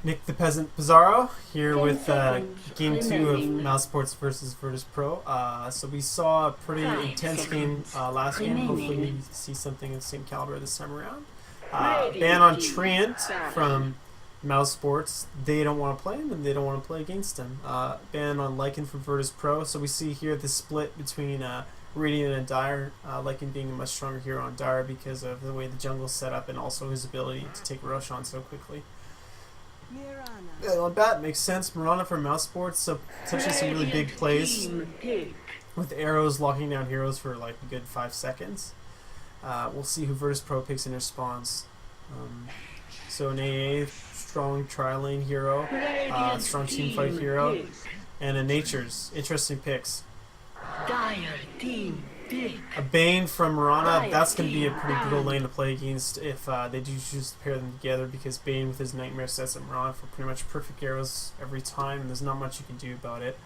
Nick the Peasant Pizarro here 10 with seconds game 2 of remaining. Mouse Sports versus Virtus Pro. So we saw a pretty 5 intense game seconds last game. Hopefully we remaining. see something of the same caliber this time around. Ready, Ban on team. Treant Battle. from Mouse Sports. They don't want to play him and they don't want to play against him. Ban on Lycan from Virtus Pro. So we see here the split between Radiant and Dire. Lycan being a much stronger hero on Dire because of the way the jungle's set up and also his ability to take Roshan so quickly. On bat makes sense. Mirana for Mouse Sports, so potentially some really big plays Team pick. with arrows locking down heroes for like a good 5 seconds. We'll see who Virtus Pro picks in response. So an AA, strong tri-lane hero, Radiant strong team fight hero, pick. and a Nature's. Interesting picks. Dire team pick. A Bane from Mirana, that's going to be a pretty brutal lane to play against if they do choose to pair them together, because Bane with his Nightmare sets up Mirana for pretty much perfect arrows every time, and there's not much you can do about it.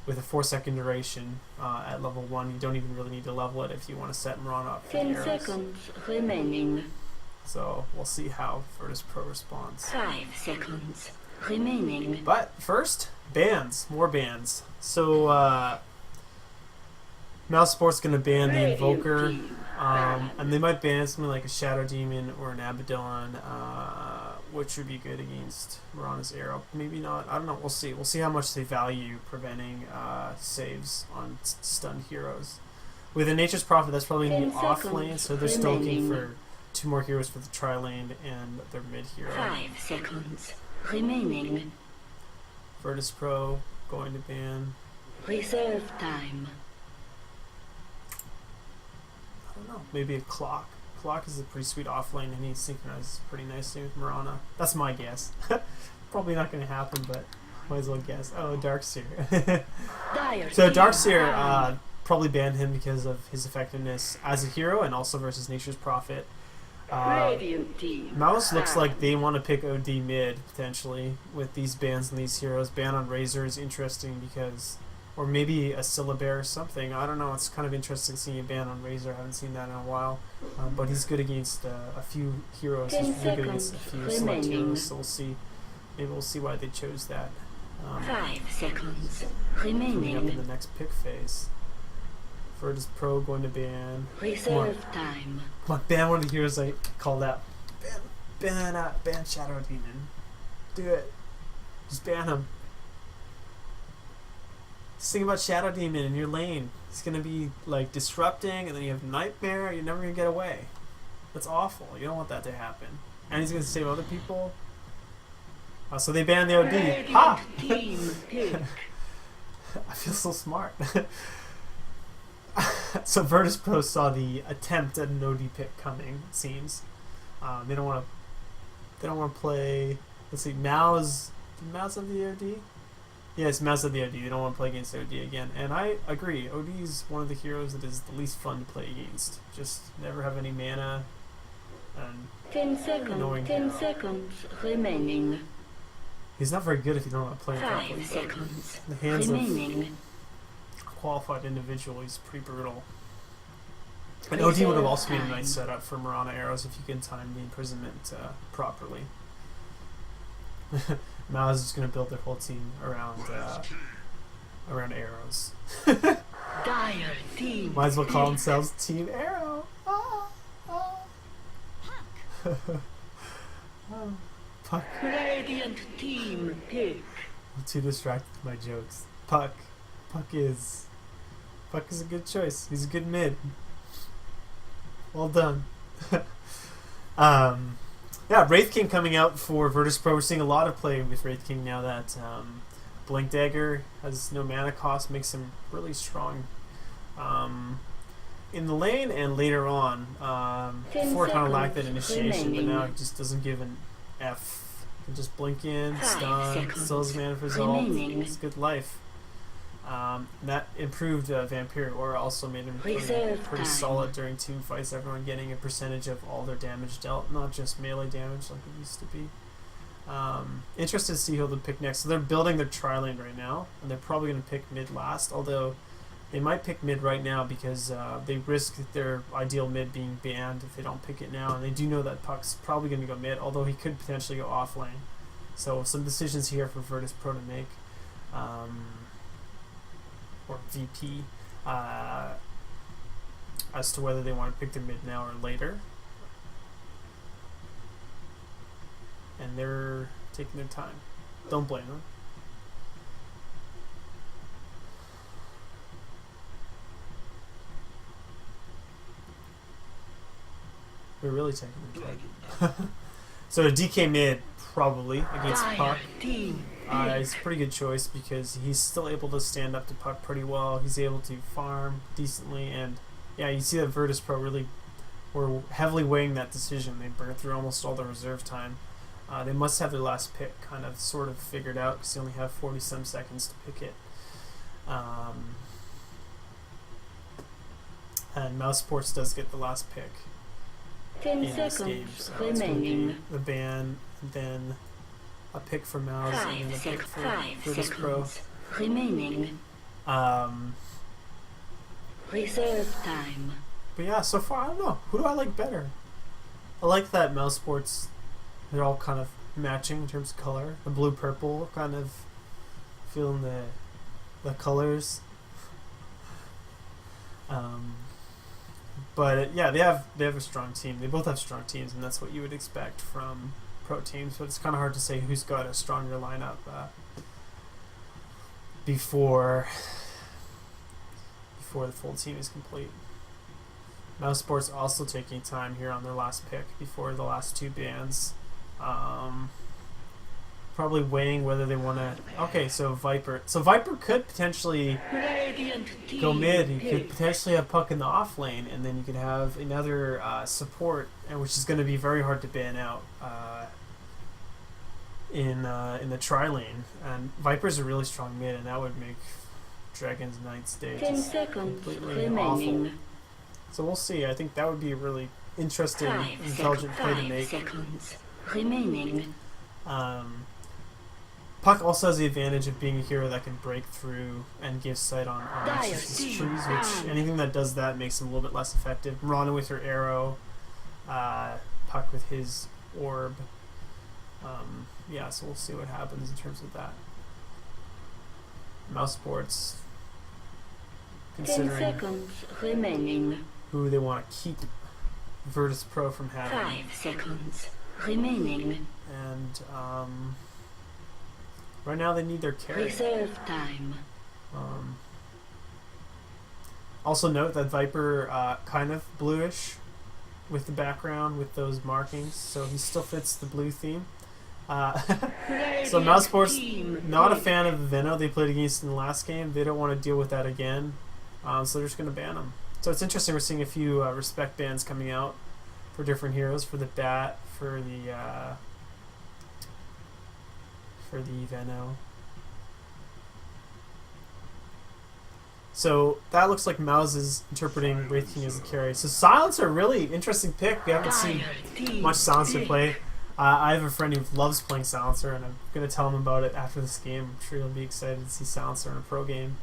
With a 4-second duration at level 1, you don't even really need to level it if you want to set Mirana up for 10 the arrows. seconds remaining. So we'll see how Virtus Pro responds. 5 seconds remaining. But first, bans. More bans. So Mouse Sports going to ban the Radiant Invoker. team. And they might ban something like a Shadow Demon or an Abaddon, which would be good against Mirana's Arrow. Maybe not. I don't know. We'll see. We'll see how much they value preventing saves on stunned heroes. With a Nature's Prophet, that's probably in the 10 off seconds lane, so they're still looking remaining. for 2 more heroes for the tri-lane and their mid hero. 5 seconds remaining. Virtus Pro going to ban. Reserve time. I don't know. Maybe a Clock. Clock is a pretty sweet offlane and he synchronizes pretty nicely with Mirana. That's my guess. Probably not going to happen, but might as well guess. Oh, Darkseer. Dire So team Darkseer down. probably banned him because of his effectiveness as a hero and also versus Nature's Prophet. Radiant team. Mouse looks down. like they want to pick OD mid potentially with these bans and these heroes. Ban on Razor is interesting because, or maybe a Syllabear or something. I don't know. It's kind of interesting seeing a ban on Razor. I haven't seen that in a while. But he's good against a few heroes. 10 He's really good against a seconds few select remaining. heroes. So we'll see. Maybe we'll see why they chose that. 5 seconds Coming up in remaining. the next pick phase. Virtus Pro going to ban. Reserve time. Come on, ban one of the heroes I called out. Ban Shadow Demon. Do it. Just ban him. Just think about Shadow Demon in your lane. It's gonna be like disrupting, and then you have Nightmare. You're never gonna get away. That's awful. You don't want that to happen. And he's gonna save other people. So they banned the OD. Radiant Ha! team pick. I feel so smart. So Virtus Pro saw the attempt at an OD pick coming. It seems they don't want to. They don't want to play. Let's see, Mouz. Did Mouz have the OD? Yes, Mouz had the OD. They don't want to play against OD again, and I agree. OD is one of the heroes that is the least fun to play against. Just never have any mana, and 10 seconds. Annoying 10 hero. seconds remaining. he's not very good if you don't know how to play him 5 properly. seconds The hands of remaining. qualified individual, he's pretty brutal. And OD would have also been a nice setup for Mirana arrows if you can time the imprisonment properly. Mouz is just going to build their whole team around arrows. Dire team. Might as well call themselves Team Arrow. Puck. Radiant team pick. I'm too distracted with my jokes. Puck is a good choice. He's a good mid. Well done. Yeah, Wraith King coming out for Virtus Pro. We're seeing a lot of play with Wraith King now that Blink Dagger has no mana cost, makes him really strong in the lane and later on. 10 Before it kind of lacked that seconds initiation, but remaining. now it just doesn't give an F. You can just blink in, 5 stun, seconds still has mana for Resolve. remaining. It's good life. That improved Vampire Aura, also made him pretty Reserve time. solid during team fights. Everyone getting a percentage of all their damage dealt, not just melee damage like it used to be. Interested to see who they'll pick next. So they're building their tri-lane right now, and they're probably going to pick mid last, although they might pick mid right now because they risk their ideal mid being banned if they don't pick it now, and they do know that Puck's probably going to go mid, although he could potentially go off lane. So some decisions here for Virtus Pro to make, or VP, as to whether they want to pick their mid now or later. And they're taking their time. Don't blame them. They're really taking their time. So a DK mid probably against Puck. It's a pretty good choice because he's still able to stand up to Puck pretty well. He's able to farm decently, and yeah, you see that Virtus Pro really were heavily weighing that decision. They burned through almost all the reserve time. They must have their last pick kind of sort of figured out because they only have 40-some seconds to pick it. And Mouz Sports does get the last pick 10 in this seconds game. So it's going to be remaining. the ban, and then a pick for Mouz, and then a pick for 5 Virtus Pro. seconds remaining. Reserve time. But yeah, so far, I don't know. Who do I like better? I like that Mouz Sports, they're all kind of matching in terms of color. The blue-purple, kind of feeling the colors. But yeah, they have a strong team. They both have strong teams, and that's what you would expect from pro teams. But it's kind of hard to say who's got a stronger lineup before the full team is complete. Mouz Sports also taking time here on their last pick before the last two bans. Probably weighing whether they want to. Okay, so Viper. So Viper could potentially go mid. You could potentially have Puck in the off lane, and then you could have another support, and which is going to be very hard to ban out in the tri lane. And Viper's a really strong mid, and that would make Dragon's Knight's day 10 just seconds completely remaining. awful. So we'll see. I think that would be a really interesting, 5 intelligent play to make. seconds remaining. Puck also has the advantage of being a hero that can break through and give sight on monsters' trees, which anything that does that makes him a little bit less effective. Rana with her arrow, Puck with his orb. Yeah, so we'll see what happens in terms of that. Mouz Sports, 10 considering seconds remaining. who they want to keep Virtus Pro from having. 5 seconds remaining. And right now they need their carry. Reserve time. Also note that Viper kind of bluish with the background with those markings, so he still fits the blue theme. So Mouz Sports, not a fan of the Venno they played against in the last game. They don't want to deal with that again, so they're just going to ban them. So it's interesting, we're seeing a few respect bans coming out for different heroes, for the Bat, for the Venno. So that looks like Mouz is interpreting Wraith King as a carry. So Silencer, really interesting pick. We haven't seen much Silencer play. I have a friend who loves playing Silencer, and I'm going to tell him about it after this game. I'm sure he'll be excited to see Silencer in a pro game.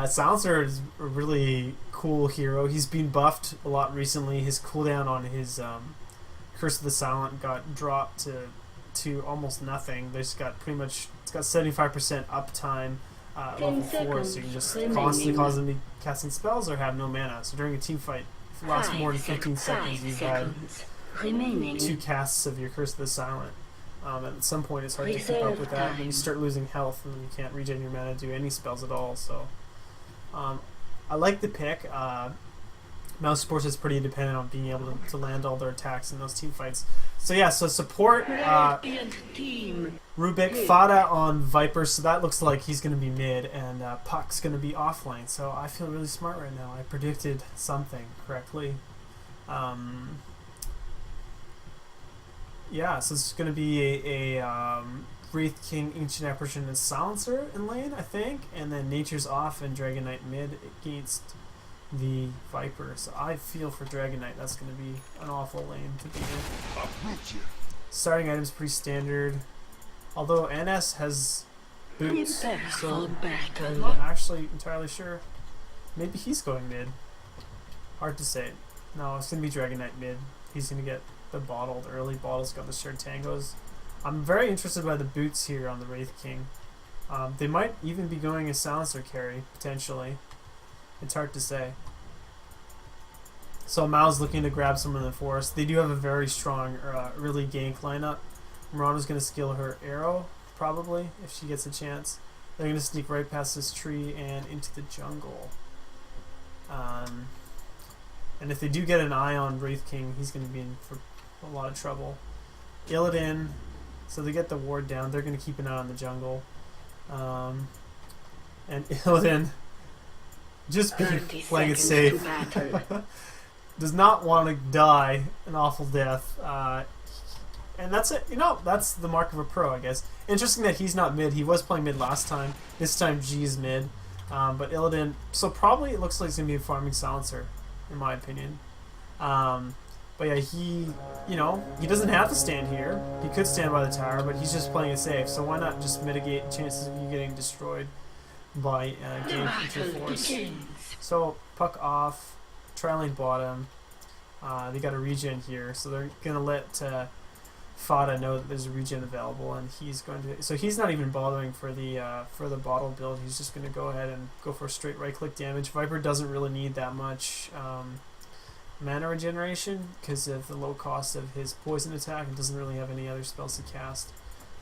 Silencer is a really cool hero. He's been buffed a lot recently. His cooldown on his Curse of the Silent got dropped to almost nothing. They just got pretty much, it's got 75% uptime level 4, so you can just constantly cause them to be casting spells or have no mana. So during a team fight, if it lasts more than 15 seconds, you've had 2 casts of your Curse of the Silent. At some point it's hard to keep up with that, and then you start losing health, and then you can't regen your mana to do any spells at all. So I like the pick. Mouz Sports is pretty dependent on being able to land all their attacks in those team fights. So yeah, so support Rubik, Fada on Viper, so that looks like he's going to be mid, and Puck's going to be offlane. So I feel really smart right now. I predicted something correctly. Yeah, so it's going to be a Wraith King, Ancient Apparition, and Silencer in lane, I think, and then Nature's off and Dragon Knight mid against the Viper. So I feel for Dragon Knight that's going to be an awful lane to be in. Starting items pretty standard, although NS has boots, so I'm not actually entirely sure. Maybe he's going mid. Hard to say. No, it's going to be Dragon Knight mid. he's going to get the bottled early. Bottle's got the shared tangos. I'm very interested by the boots here on the Wraith King. They might even be going a silencer carry, potentially. It's hard to say. So Mao's looking to grab someone in the forest. They do have a very strong early gank lineup. Murano's going to skill her arrow, probably, if she gets a chance. They're going to sneak right past this tree and into the jungle. And if they do get an eye on Wraith King, he's going to be in for a lot of trouble. Illidan, so they get the ward down. They're going to keep an eye on the jungle. And Illidan, just playing it safe, does not want to die an awful death. And that's it. You know, that's the mark of a pro, I guess. Interesting that he's not mid. He was playing mid last time. This time G's mid. But Illidan, so probably it looks like he's going to be a farming silencer, in my opinion. But yeah, he doesn't have to stand here. He could stand by the tower, but he's just playing it safe. So why not just mitigate chances of you getting destroyed by game into force? So puck off, tri-lane bottom. They got a regen here, so they're gonna let Fada know that there's a regen available, and he's going to. So he's not even bothering for the bottle build. He's just gonna go ahead and go for a straight right-click damage. Viper doesn't really need that much mana regeneration because of the low cost of his poison attack and doesn't really have any other spells to cast.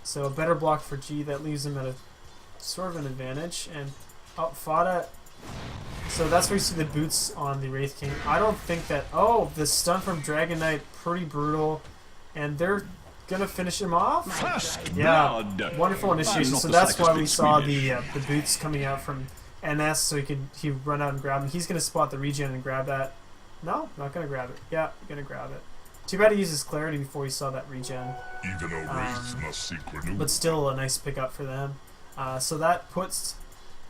So a better block for G that leaves him at a sort of an advantage. And Fada. So that's where you see the boots on the Wraith King. I don't think that. Oh, the stun from Dragon Knight, pretty brutal, and they're gonna finish him off. Yeah, wonderful initiation. So that's why we saw the boots coming out from NS, so he run out and grab him. He's gonna spot the regen and grab that. No, not gonna grab it. Yeah, gonna grab it. Too bad he uses clarity before he saw that regen. But still a nice pickup for them. So that puts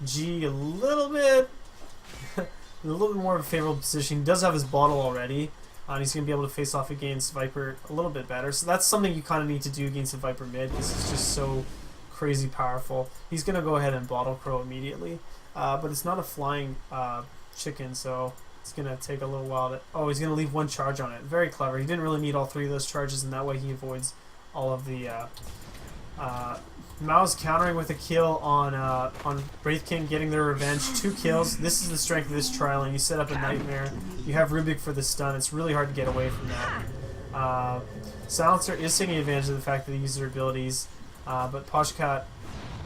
G a little bit more of a favorable position. He does have his bottle already. He's going to be able to face off against Viper a little bit better. So that's something you kind of need to do against a Viper mid because it's just so crazy powerful. He's going to go ahead and bottle Crow immediately. But it's not a flying chicken, so it's going to take a little while to... Oh, he's going to leave one charge on it. Very clever. He didn't really need all three of those charges, and that way he avoids all of the... Mouz countering with a kill on Wraith King, getting their revenge. 2 kills. This is the strength of this trial, and you set up a nightmare. You have Rubik for the stun. It's really hard to get away from that. Silencer is taking advantage of the fact that they use their abilities, but Poshkat...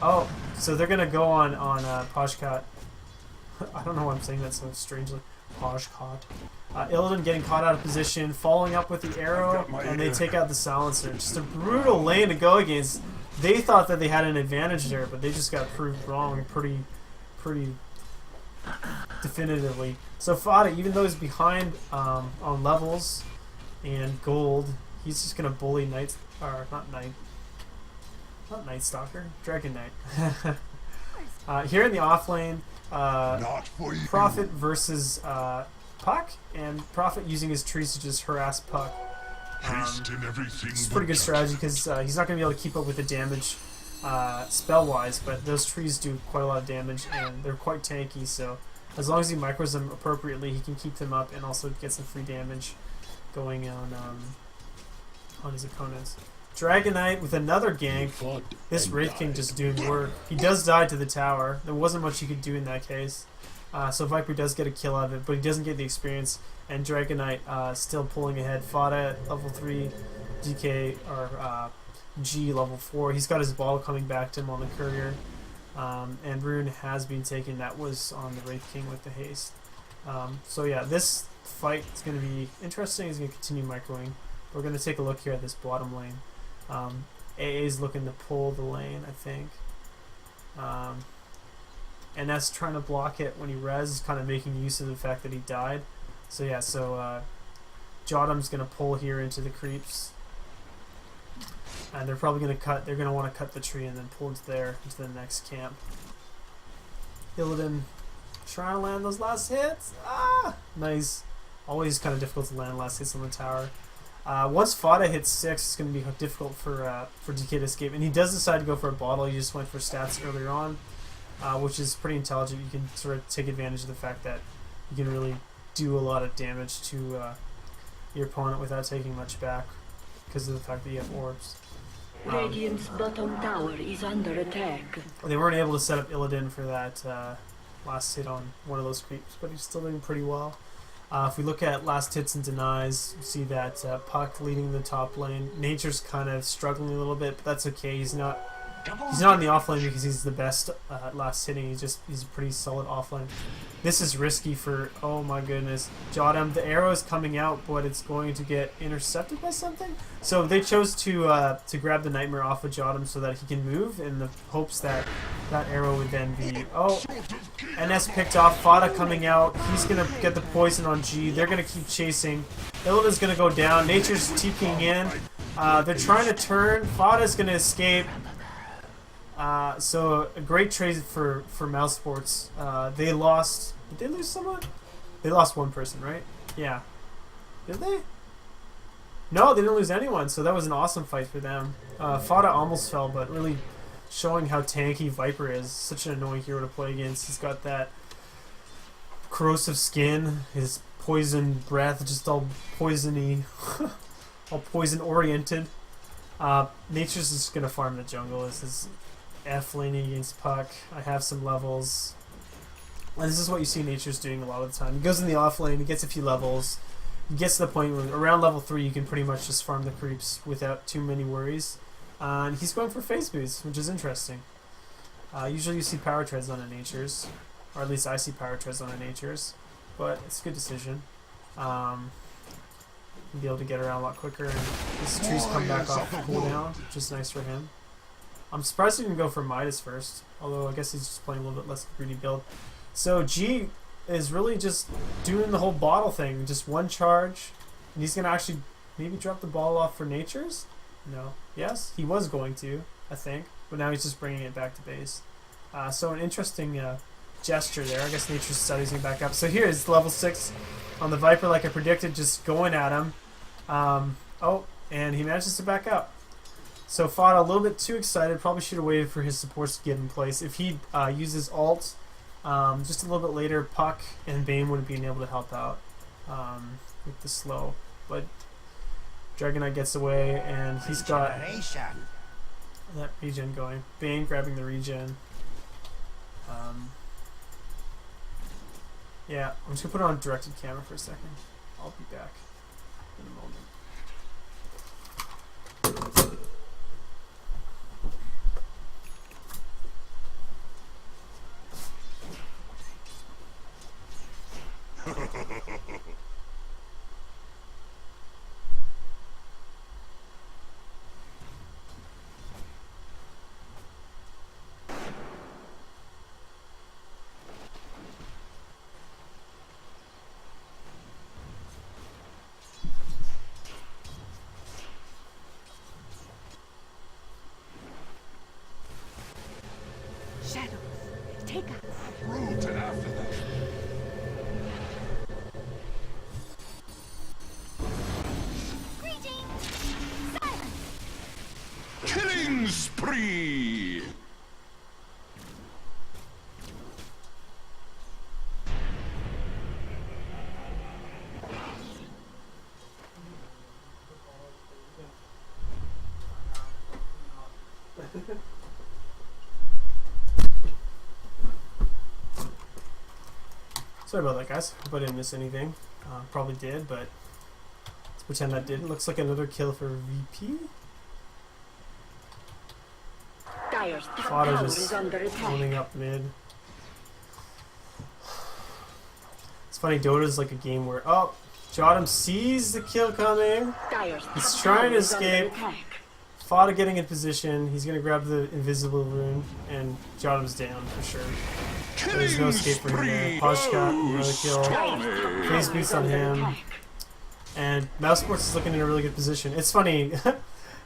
Oh, so they're going to go on Poshkat. I don't know why I'm saying that so strangely. Poshkat. Illidan getting caught out of position, following up with the arrow, and they take out the Silencer. Just a brutal lane to go against. They thought that they had an advantage there, but they just got proved wrong pretty definitively. So Fada, even though he's behind on levels and gold, he's just gonna bully Night Stalker, Dragon Knight. Here in the off lane, Prophet versus Puck, and Prophet using his trees to just harass Puck. It's a pretty good strategy because he's not going to be able to keep up with the damage spell-wise, but those trees do quite a lot of damage and they're quite tanky, so as long as he micros them appropriately, he can keep them up and also get some free damage going on his opponents. Dragon Knight with another gank. This Wraith King just doing work. He does die to the tower. There wasn't much he could do in that case. So Viper does get a kill out of it, but he doesn't get the experience. And Dragon Knight still pulling ahead. Fada level 3, DK or G level 4. He's got his ball coming back to him on the courier. And Rune has been taken. That was on the Wraith King with the haste. So yeah, this fight is going to be interesting. He's going to continue microing. We're going to take a look here at this bottom lane. AA is looking to pull the lane, I think. And that's trying to block it when he res, kind of making use of the fact that he died. So yeah, Jotham's going to pull here into the creeps. And they're probably going to cut, they're going to want to cut the tree and then pull into the next camp. Illidan trying to land those last hits. Ah! Nice. Always kind of difficult to land last hits on the tower. Once Fada hits 6, it's going to be difficult for DK to escape. And he does decide to go for a bottle. He just went for stats earlier on, which is pretty intelligent. You can sort of take advantage of the fact that you can really do a lot of damage to your opponent without taking much back because of the fact that you have orbs. Radiant's bottom tower is under attack. They weren't able to set up Illidan for that last hit on one of those creeps, but he's still doing pretty well. If we look at last hits and denies, you see that Puck leading the top lane. Nature's kind of struggling a little bit, but that's okay. He's not in the off lane because he's the best at last hitting. He's a pretty solid off lane. This is risky for, oh my goodness, Jodam. The arrow is coming out, but it's going to get intercepted by something. So they chose to grab the Nightmare off of Jodam so that he can move in the hopes that that arrow would then be, oh, NS picked off. Fada coming out. He's going to get the poison on G. They're going to keep chasing. Illidan's going to go down. Nature's TPing in. They're trying to turn. Fada's going to escape. So a great trade for Mouse Sports. They lost. Did they lose someone? They lost one person, right? Yeah. Did they? No, they didn't lose anyone. So that was an awesome fight for them. Fada almost fell, but really showing how tanky Viper is. Such an annoying hero to play against. He's got that corrosive skin. His poison breath, just all poisony, all poison oriented. Nature's just gonna farm the jungle. This is F laning against Puck. I have some levels. And this is what you see Nature's doing a lot of the time. He goes in the off lane, he gets a few levels. He gets to the point where around level 3 you can pretty much just farm the creeps without too many worries. And he's going for phase boost, which is interesting. Usually you see power treads on a Nature's. Or at least I see power treads on a Nature's. But it's a good decision. You'll be able to get around a lot quicker. And his trees come back off cooldown, which is nice for him. I'm surprised he didn't go for Midas first, although I guess he's just playing a little bit less greedy build. So G is really just doing the whole bottle thing, just one charge, and he's going to actually maybe drop the ball off for Nature's? No. Yes? He was going to, I think, but now he's just bringing it back to base. So an interesting gesture there. I guess Nature's studying back up. So here is level 6 on the Viper, like I predicted, just going at him. Oh, and he manages to back up. So Fada a little bit too excited. Probably should have waited for his supports to get in place. If he uses ult just a little bit later, Puck and Bane wouldn't be able to help out with the slow. But Dragon Knight gets away, and he's got that regen going. Bane grabbing the regen. Yeah, I'm just going to put it on directed camera for a second. I'll be back in a moment. Take us. Rooted after them. Greetings. Silence. Killing spree! Sorry about that, guys. Hope I didn't miss anything. Probably did, but let's pretend that didn't. Looks like another kill for VP. Dire's top Fada tower just is under owning attack. up mid. It's funny, Dota's like a game where, oh, Jodam sees the kill coming. Dire's He's top trying tower to is under escape. attack. Fada getting in position. He's going to grab the invisible rune, and Jodam's down for sure. There's no escape for him there. Poshka, another kill. Phase boost on him. And Mouse Sports is looking in a really good position. It's funny,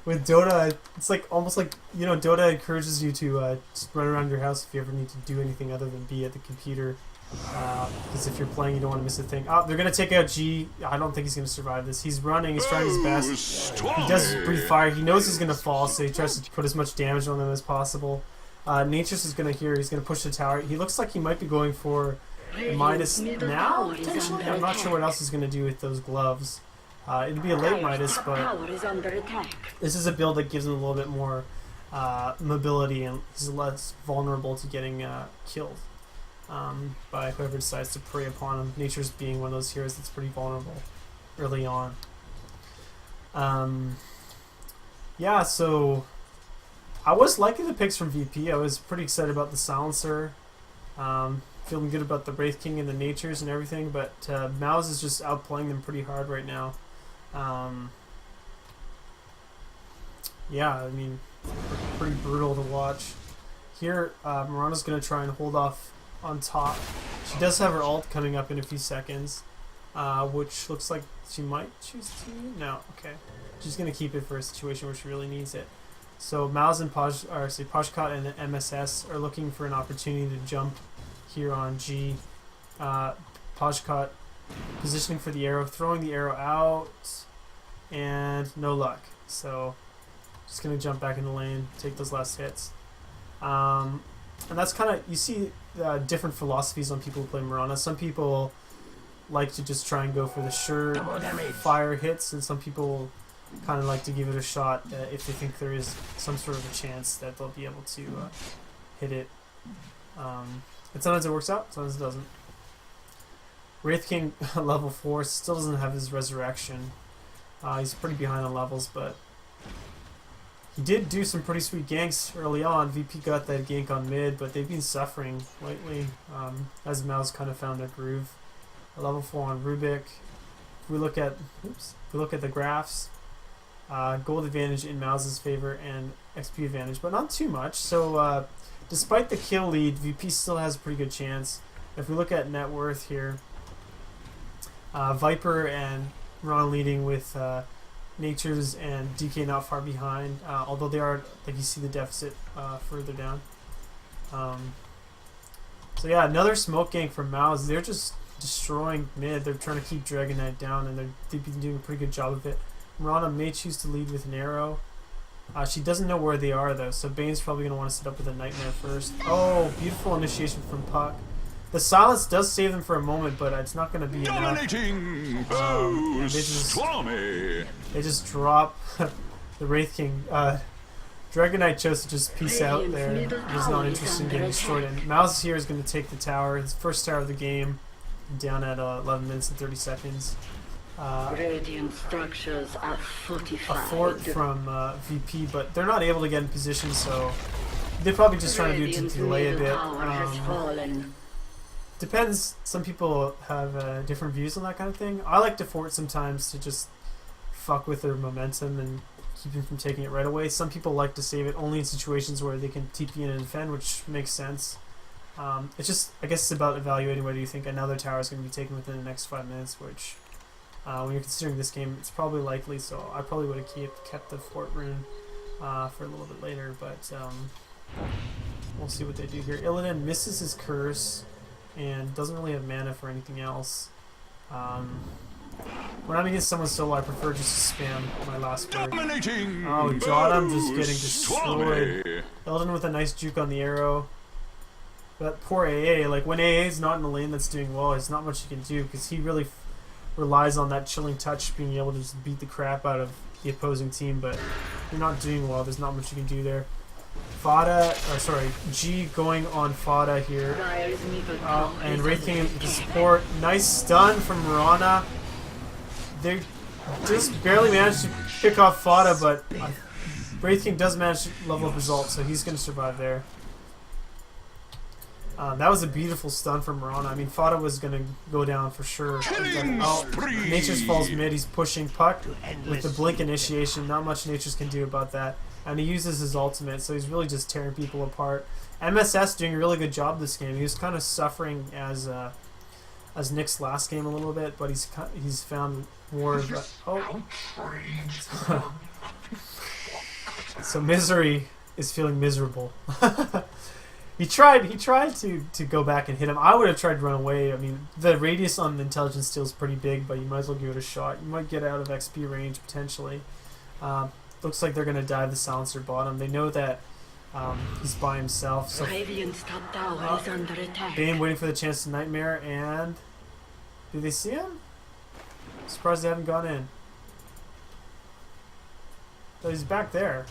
with Dota, it's like almost like, you know, Dota encourages you to just run around your house if you ever need to do anything other than be at the computer. Because if you're playing, you don't want to miss a thing. Oh, they're going to take out G. I don't think he's going to survive this. He's running. He's trying his best. He does breathe fire. He knows he's going to fall, so he tries to put as much damage on them as possible. Nature's is going to hear. He's going to push the tower. He looks like he might be going for Midas now, potentially. I'm not sure what else he's going to do with those gloves. It'd be a late Dire's Midas, top but tower is under attack. this is a build that gives him a little bit more mobility and he's less vulnerable to getting killed by whoever decides to prey upon him. Nature's being one of those heroes that's pretty vulnerable early on. Yeah, so I was liking the picks from VP. I was pretty excited about the Silencer. Feeling good about the Wraith King and the Natures and everything, but Mouz is just outplaying them pretty hard right now. Yeah, I mean, pretty brutal to watch. Here, Mirana's going to try and hold off on top. She does have her ult coming up in a few seconds, which looks like she might choose to. No, okay. She's going to keep it for a situation where she really needs it. So Mouz and Pajkat and the MSS are looking for an opportunity to jump here on G. Pajkat positioning for the arrow, throwing the arrow out, and no luck. So just going to jump back in the lane, take those last hits. And that's kind of, you see different philosophies on people who play Mirana. Some people like to just try and go for the sure fire hits, and some people kind of like to give it a shot if they think there is some sort of a chance that they'll be able to hit it. And sometimes it works out, sometimes it doesn't. Wraith King level 4 still doesn't have his resurrection. He's pretty behind on levels, but he did do some pretty sweet ganks early on. VP got that gank on mid, but they've been suffering lately as Mouz kind of found their groove. A level 4 on Rubik. If we look at the graphs, gold advantage in Mouz's favor and XP advantage, but not too much. So despite the kill lead, VP still has a pretty good chance. If we look at net worth here, Viper and Ron leading with Natures and DK not far behind, although they are, like you see the deficit further down. So yeah, another smoke gank from Mouz. They're just destroying mid. They're trying to keep Dragon Knight down, and they've been doing a pretty good job of it. Mirana may choose to lead with an arrow. She doesn't know where they are though, so Bane's probably going to want to set up with a Nightmare first. Oh, beautiful initiation from Puck. The silence does save them for a moment, but it's not going to be Dominating Oh, they just drop the Wraith King. Dragon Knight chose to just peace out there. He's not interested in getting destroyed. And Mouz here is going to take the tower, his first tower of the game, down at 11 minutes and 30 seconds. Radiant structures are A fortified. fort from VP, but they're not able to get in position, so they're probably just trying to do it to delay a bit. Tower has fallen. Depends. Some people have different views on that kind of thing. I like to fort sometimes to just fuck with their momentum and keep them from taking it right away. Some people like to save it only in situations where they can TP in and defend, which makes sense. It's just, I guess it's about evaluating whether you think another tower is going to be taken within the next 5 minutes, which when you're considering this game, it's probably likely, so I probably would have kept the fort rune for a little bit later, but we'll see what they do here. Illidan misses his curse and doesn't really have mana for anything else. When I'm against someone solo, I prefer just to spam my last word. Oh, Jotun just getting destroyed. Illidan with a nice juke on the arrow. But poor AA, like when AA is not in the lane that's doing well, there's not much you can do because he really relies on that chilling touch being able to just beat the crap out of the opposing team, but you're not doing well, there's not much you can do there. G going on Fada here. And Wraith King with the support. Nice stun from Mirana. They just barely managed to pick off Fada, but Wraith King does manage to level up his ult, so he's going to survive there. That was a beautiful stun from Mirana. I mean, Fada was going to go down for sure. Nature's falls mid. He's pushing Puck with the blink initiation. Not much Nature's can do about that. And he uses his ultimate, so he's really just tearing people apart. MSS doing a really good job this game. He was kind of suffering as Nick's last game a little bit, but he's found more of a... So Misery is feeling miserable. He tried to go back and hit him. I would have tried to run away. I mean, the radius on the intelligence steal is pretty big, but you might as well give it a shot. You might get out of XP range potentially. Looks like they're going to dive the Silencer bottom. They know that he's by himself. So Radiant's top tower is under attack. Bane waiting for the chance to Nightmare, and do they see him? Surprised they haven't gone in. Oh, he's back there.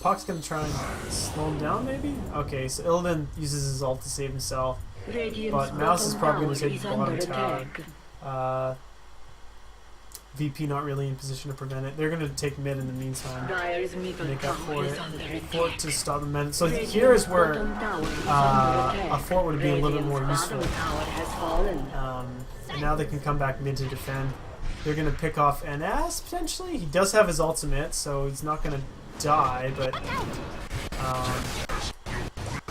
Puck's gonna try and slow him down, maybe? Okay, so Illidan uses his ult to save himself. Radiant's But Mouz is probably going to tower take is the bottom under tower. attack. VP not really in position to prevent it. They're going to take mid in the meantime. Dire's middle Make up tower for is it. under Fort attack. to stop the men. So Radiant's here is where bottom tower is under a attack. fort would be a little bit more Radiant's useful. bottom tower has fallen. And now they can come back mid to defend. They're going to pick off NS potentially. He does have his ultimate, so he's not going to die, but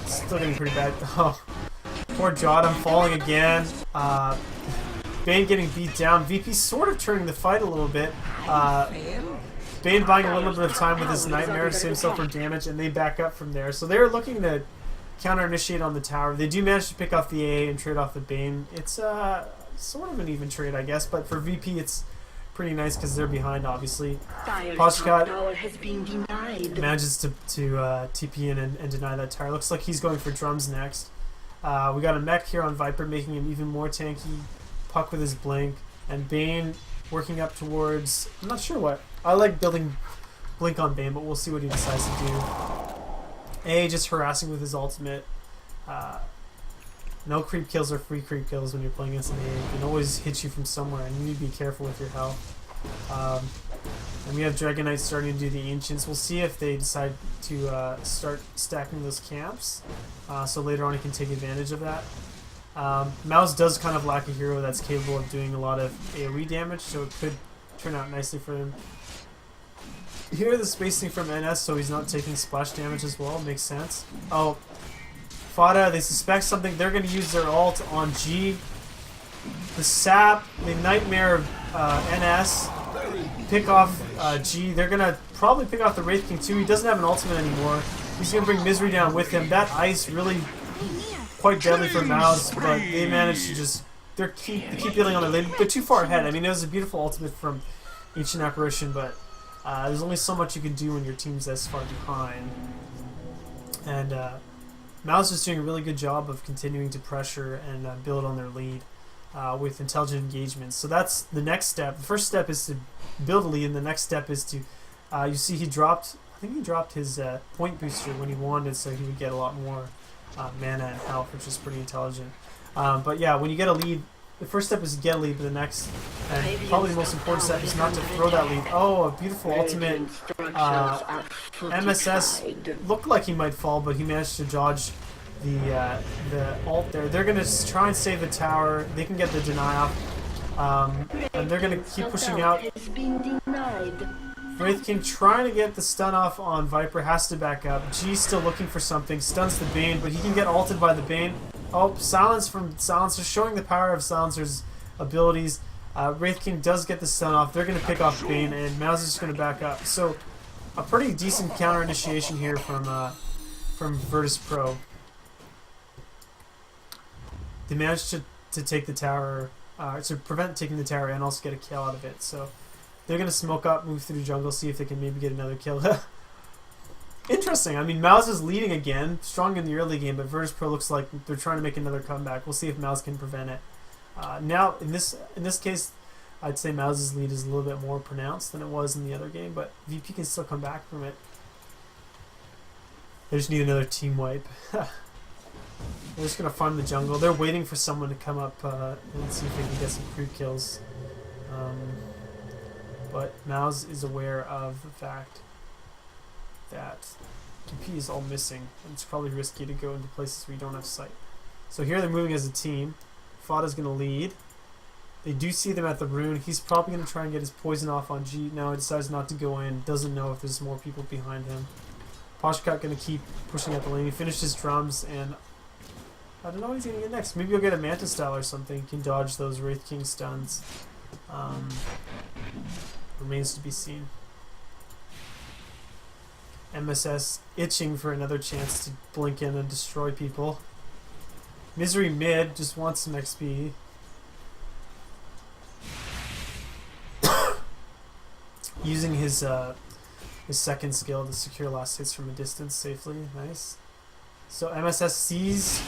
still getting pretty bad. Oh, poor Jotun falling again. Bane getting beat down. VP sort of turning the fight a little bit. Bane buying a little bit of time with his Nightmare to save himself from damage, and they back up from there. So they're looking to counter-initiate on the tower. They do manage to pick off the AA and trade off the Bane. It's sort of an even trade, I guess, but for VP it's pretty nice because they're behind, obviously. Dire's Poshkat tower has been denied. manages to TP in and deny that tower. Looks like he's going for drums next. We got a mech here on Viper, making him even more tanky. Puck with his blink, and Bane working up towards... I'm not sure what. I like building blink on Bane, but we'll see what he decides to do. A just harassing with his ultimate. No creep kills or free creep kills when you're playing against an A. It can always hit you from somewhere, and you need to be careful with your health. And we have Dragon Knight starting to do the Ancients. We'll see if they decide to start stacking those camps, so later on he can take advantage of that. Mouz does kind of lack a hero that's capable of doing a lot of AoE damage, so it could turn out nicely for him. Here the spacing from NS, so he's not taking splash damage as well, makes sense. Oh, Fada, they suspect something. They're going to use their ult on G. The Sap, the Nightmare NS, pick off G. They're going to probably pick off the Wraith King too. He doesn't have an ultimate anymore. He's going to bring Misery down with him. That ice really quite deadly for Mouz, but they managed to just... They keep dealing on it. They're too far ahead. I mean, it was a beautiful ultimate from Ancient Apparition, but there's only so much you can do when your team's this far behind. And Mouz is doing a really good job of continuing to pressure and build on their lead with intelligent engagements. So that's the next step. The first step is to build a lead, and the next step is to... you see he dropped... I think he dropped his point booster when he wanted, so he would get a lot more mana and health, which is pretty intelligent. But yeah, when you get a lead, the first step is to get a lead, but the next, and probably the most important step, is not to throw that lead. Oh, a beautiful ultimate. MSS looked like he might fall, but he managed to dodge the ult there. They're going to try and save the tower. They can get the deny off. And they're going to keep pushing out. Wraith King trying to get the stun off on Viper, has to back up. G still looking for something, stuns the Bane, but he can get ulted by the Bane. Oh, silence from Silencer, showing the power of Silencer's abilities. Wraith King does get the stun off. They're going to pick off Bane, and Mouz is just going to back up. So, a pretty decent counter initiation here from Virtus Pro. They managed to take the tower, to prevent taking the tower and also get a kill out of it. So, they're going to smoke up, move through jungle, see if they can maybe get another kill. Interesting. I mean, Mouz is leading again, strong in the early game, but Virtus Pro looks like they're trying to make another comeback. We'll see if Mouz can prevent it. Now, in this case, I'd say Mouz's lead is a little bit more pronounced than it was in the other game, but VP can still come back from it. They just need another team wipe. They're just going to farm the jungle. They're waiting for someone to come up and see if they can get some creep kills. But Mouz is aware of the fact that DP is all missing, and it's probably risky to go into places where you don't have sight. So here they're moving as a team. Fada's going to lead. They do see them at the rune. He's probably going to try and get his poison off on G. Now he decides not to go in. Doesn't know if there's more people behind him. Poshkat going to keep pushing at the lane. He finished his drums, and I don't know what he's going to get next. Maybe he'll get a Manta Style or something. He can dodge those Wraith King stuns. Remains to be seen. MSS itching for another chance to blink in and destroy people. Misery mid just wants some XP. Using his second skill to secure last hits from a distance safely. Nice. So MSS sees.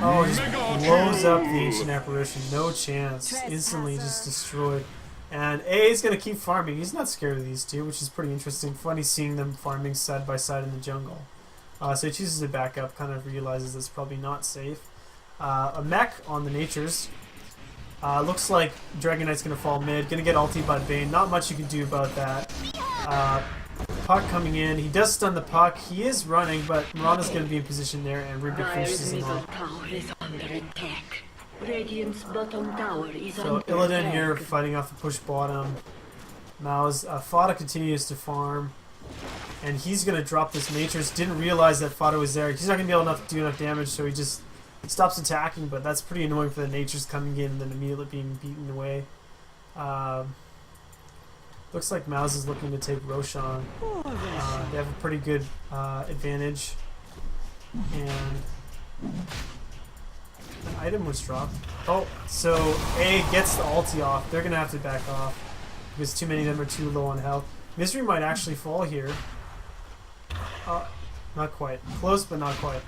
Oh, just blows up the Ancient Apparition. No chance. Instantly just destroyed. And A is going to keep farming. He's not scared of these two, which is pretty interesting. Funny seeing them farming side by side in the jungle. So he chooses to back up, kind of realizes it's probably not safe. A mech on the natures. Looks like Dragon Knight's going to fall mid. Going to get ulti by Bane. Not much you can do about that. Puck coming in. He does stun the puck. He is running, but Mirana's going to be in position there, and Rubik finishes him off. Tower is under attack. Radiant's bottom tower is So under Illidan attack. here fighting off the push bottom. Mouz. Fada continues to farm. And he's going to drop this Natures. Didn't realize that Fada was there. He's not going to be able to do enough damage, so he just stops attacking. But that's pretty annoying for the Natures coming in and then immediately being beaten away. Looks like Mouz is looking to take Roshan. They have a pretty good advantage. And an item was dropped. Oh, so A gets the ulti off. They're going to have to back off because too many of them are too low on health. Misery might actually fall here. Not quite. Close, but not quite.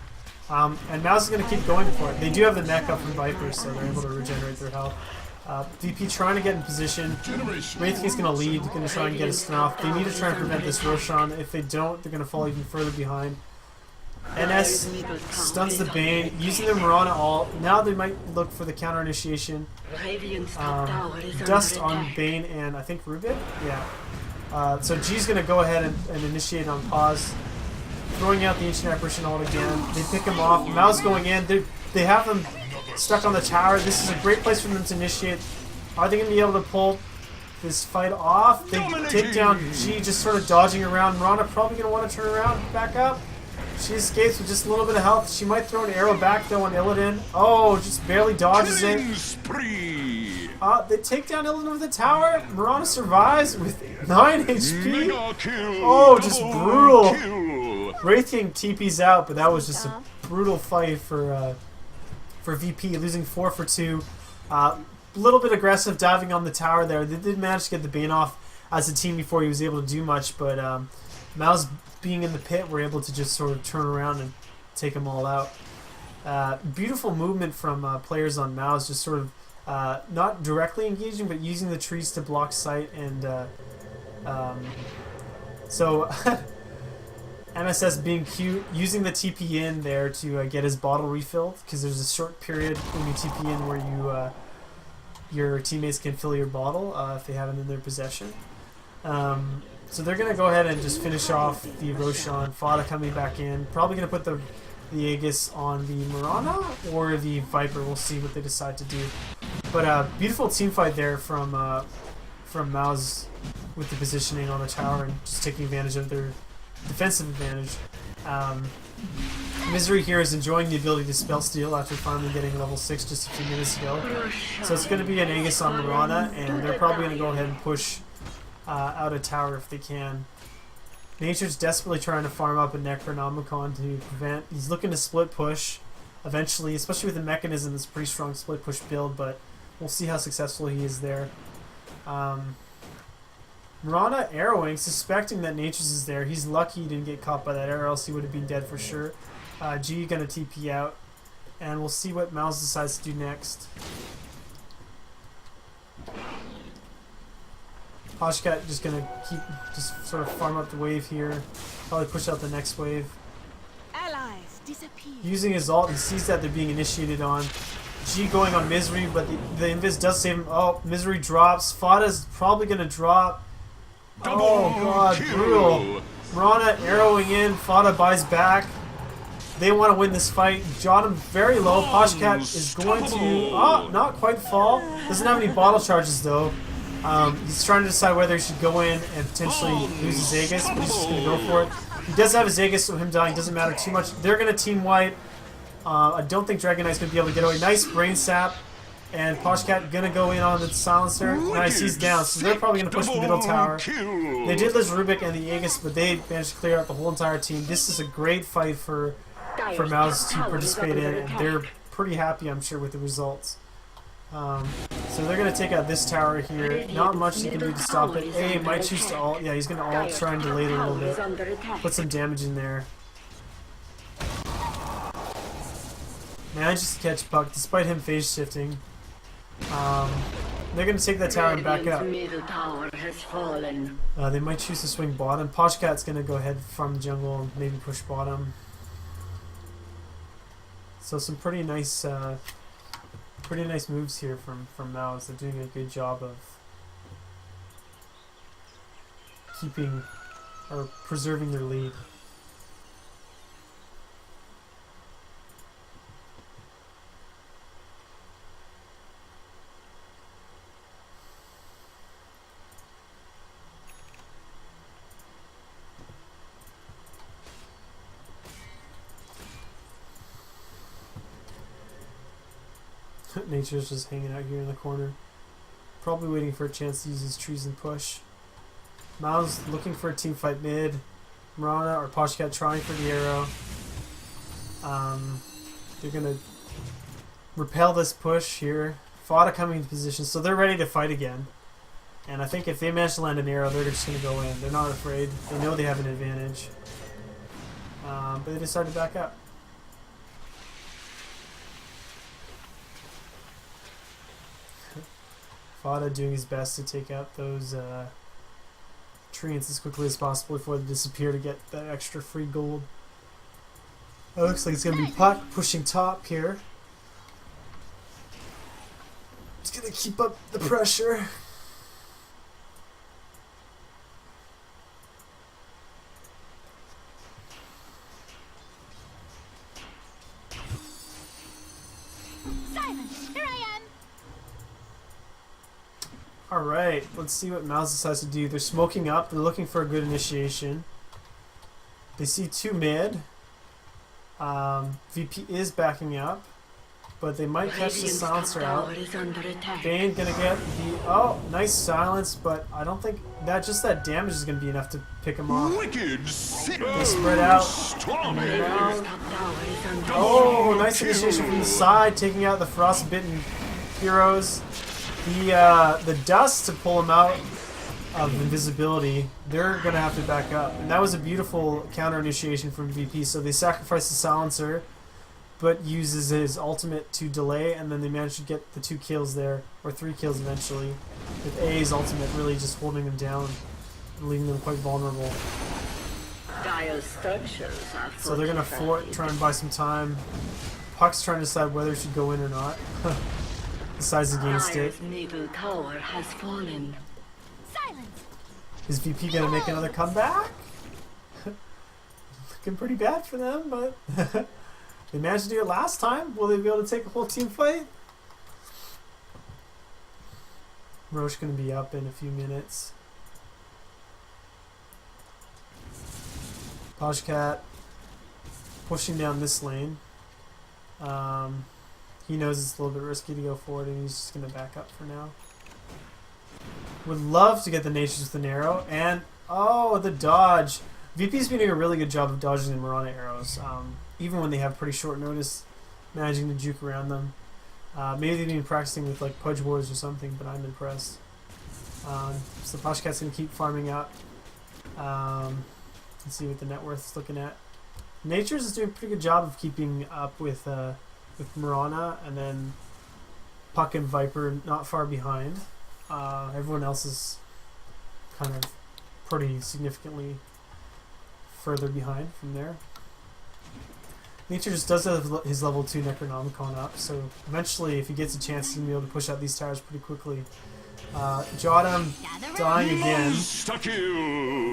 And Mouse is going to keep going for it. They do have the mech up from Vipers, so they're able to regenerate their health. VP trying to get in position. Wraith King's going to lead, going to try and get a stun off. They need to try and prevent this Roshan. If they don't, they're going to fall even further behind. NS stuns the Bane, using the Mirana ult. Now they might look for the counter initiation. Radiant's top tower is Dust under on attack. Bane and I think Rubik? Yeah. So G's going to go ahead and initiate on pause. Throwing out the Ancient Apparition ult again. They pick him off. Mouse going in. They have him stuck on the tower. This is a great place for them to initiate. Are they going to be able to pull this fight off? They take down G, just sort of dodging around. Mirana probably going to want to turn around, back up. She escapes with just a little bit of health. She might throw an arrow back though on Illidan. Oh, just barely dodges it. They take down Illidan with the tower. Mirana survives with 9 HP. Oh, just brutal. Wraith King TP's out, but that was just a brutal fight for VP, losing 4 for 2. A little bit aggressive diving on the tower there. They did manage to get the Bane off as a team before he was able to do much, but Mouz being in the pit were able to just sort of turn around and take them all out. Beautiful movement from players on Mouz, just sort of not directly engaging, but using the trees to block sight. And so MSS being cute, using the TP in there to get his bottle refilled, because there's a short period when you TP in where you your teammates can fill your bottle if they have it in their possession. So they're going to go ahead and just finish off the Roshan. Fada coming back in. Probably going to put the Aegis on the Mirana or the Viper. We'll see what they decide to do. But beautiful team fight there from Mouz with the positioning on the tower and just taking advantage of their defensive advantage. Misery here is enjoying the ability to spell steal after finally getting level 6 just a few minutes ago. So it's going to be an Aegis on Mirana, and they're probably going to go ahead and push out a tower if they can. Nature's desperately trying to farm up a Necronomicon to prevent. He's looking to split push eventually, especially with the mechanism. It's a pretty strong split push build, but we'll see how successful he is there. Mirana arrowing, suspecting that Nature's is there. He's lucky he didn't get caught by that arrow, else he would have been dead for sure. G gonna TP out, and we'll see what Mouz decides to do next. Poshkat just gonna just sort of farm up the wave here. Probably push out the next wave. Allies disappear. Using his ult, he sees that they're being initiated on. G going on Misery, but the Invis does save him. Oh, Misery drops. Fada's probably gonna drop. Oh god, brutal. Mirana arrowing in. Fada buys back. They want to win this fight. Jot him very low. Poshkat is going to not quite fall. Doesn't have any bottle charges though. He's trying to decide whether he should go in and potentially lose his Aegis, but he's just going to go for it. He does have his Aegis, so him dying doesn't matter too much. They're going to team white. I don't think Dragon Knight's going to be able to get away. Nice brain sap. And Poshkat going to go in on the silencer. Nice, he's down. So they're probably going to push the middle tower. They did lose Rubik and the Aegis, but they managed to clear out the whole entire team. This is a great fight for Mouz to participate in, and they're pretty happy, I'm sure, with the results. So they're going to take out this tower here. Not much he can do to stop it. A might choose to ult. Yeah, he's going to ult, try and delay it a little bit. Put some damage in there. Manages to catch Puck despite him phase shifting. They're gonna take that tower and back Radiant's up. middle tower has fallen. They might choose to swing bottom. Poshkat's gonna go ahead from the jungle and maybe push bottom. So some pretty nice moves here from Mouz. They're doing a good job of keeping or preserving their lead. Nature's just hanging out here in the corner. Probably waiting for a chance to use his trees and push. Mouz looking for a team fight mid. Marana or Poshkat trying for the arrow. They're going to repel this push here. Fada coming into position, so they're ready to fight again. And I think if they manage to land an arrow, they're just going to go in. They're not afraid. They know they have an advantage. But they decide to back up. Fada doing his best to take out those treants as quickly as possible before they disappear to get that extra free gold. It looks like it's going to be Puck pushing top here. He's going to keep up the pressure. Silence! Here I am! Alright, let's see what Mouz decides to do. They're smoking up. They're looking for a good initiation. They see two mid. VP is backing up. But they might catch the Radiant's silencer top out. tower is under attack. Bane gonna get the... Oh, nice silence, but I don't think that just that damage is gonna be enough to pick him off. Wicked sick. They spread out. Stormy. Radiant's top tower is under Oh, attack. nice initiation from the side, taking out the frostbitten heroes. The dust to pull them out of invisibility, they're gonna have to back up. And that was a beautiful counter initiation from VP. So they sacrifice the silencer, but uses his ultimate to delay, and then they manage to get the 2 kills there, or 3 kills eventually, with A's ultimate really just holding them down and leaving them quite vulnerable. Dire structures are So they're gonna fortified. try and buy some time. Puck's trying to decide whether he should go in or not. Decides against it. Dire's middle tower has fallen. Silence! Is VP gonna make another comeback? Looking pretty bad for them, but they managed to do it last time. Will they be able to take a whole team fight? Roche gonna be up in a few minutes. Poshkat pushing down this lane. He knows it's a little bit risky to go forward, and he's just gonna back up for now. Would love to get the Nations with an arrow, and oh, the dodge. VP's been doing a really good job of dodging the Marana arrows, even when they have pretty short notice, managing to juke around them. Maybe they've been practicing with like Pudge Wars or something, but I'm impressed. So Poshkat's gonna keep farming up. Let's see what the net worth's looking at. Nature's is doing a pretty good job of keeping up with Marana, and then Puck and Viper not far behind. Everyone else is kind of pretty significantly further behind from there. Nature just does have his level 2 Necronomicon up, so eventually if he gets a chance he's going to be able to push out these towers pretty quickly. Jotum dying again.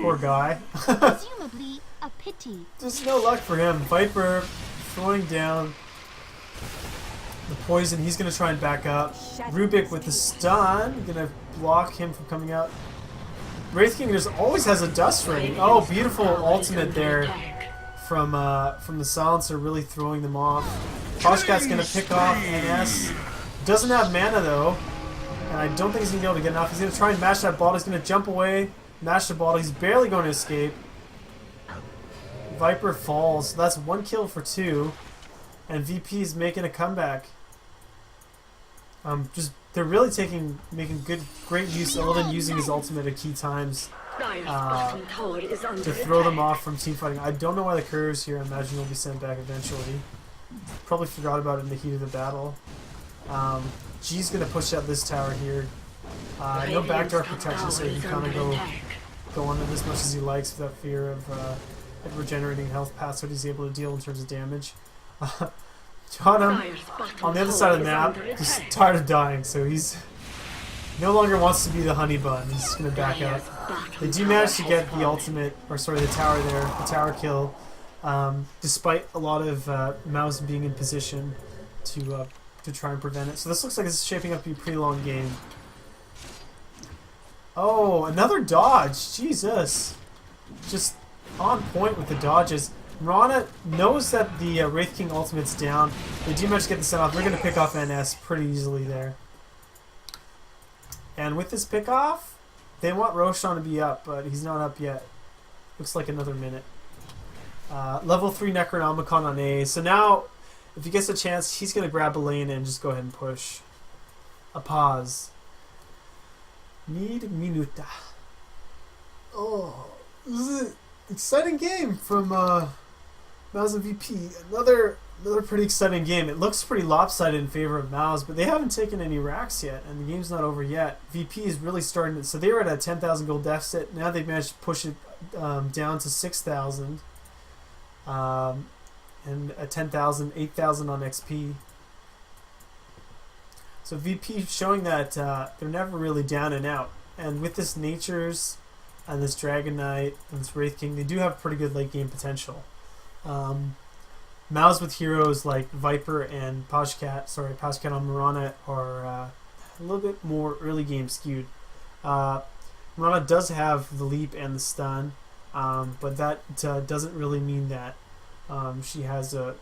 Poor guy. Presumably a pity. Just no luck for him. Viper throwing down the poison. He's going to try and back up. Rubik with the stun. Going to block him from coming out. Wraith King just always has a dust ring. Oh, beautiful ultimate there from the silencer, really throwing them off. Poshkat's going to pick off NS. Doesn't have mana though. And I don't think he's going to be able to get enough. He's going to try and mash that bottle. He's going to jump away, mash the bottle. He's barely going to escape. Viper falls. So that's 1 kill for 2. And VP is making a comeback. They're really making great use. Illidan using his ultimate at key times to throw them off from team fighting. I don't know why the courier's here. I imagine he'll be sent back eventually. Probably forgot about it in the heat of the battle. G's gonna push out this tower here. No backdoor protection, so he can kind of go on this much as he likes without fear of regenerating health past what he's able to deal in terms of damage. Johnham, on the other side of the map, he's tired of dying, so he's no longer wants to be the honey bun. He's just going to back out. They do manage to get the ultimate, or sorry, the tower there, the tower kill, despite a lot of Mouz being in position to try and prevent it. So this looks like this is shaping up to be a pretty long game. Oh, another dodge! Jesus! Just on point with the dodges. Mirana knows that the Wraith King ultimate's down. They do manage to get the set off. They're going to pick off NS pretty easily there. And with this pick off, they want Roshan to be up, but he's not up yet. Looks like another minute. Level 3 Necronomicon on A. So now, if he gets a chance, he's going to grab a lane and just go ahead and push. A pause. Need minuta. Oh, this is an exciting game from Mouz and VP. Another pretty exciting game. It looks pretty lopsided in favor of Mouz, but they haven't taken any racks yet, and the game's not over yet. VP is really starting to... So they were at a 10,000 gold deficit. Now they've managed to push it down to 6,000. And a 10,000, 8,000 on XP. So VP showing that they're never really down and out. And with this Natures and this Dragon Knight and this Wraith King, they do have pretty good late game potential. Mouz with heroes like Viper and Pashkat on Mirana are a little bit more early game skewed. Mirana does have the leap and the stun, but that doesn't really mean that she has a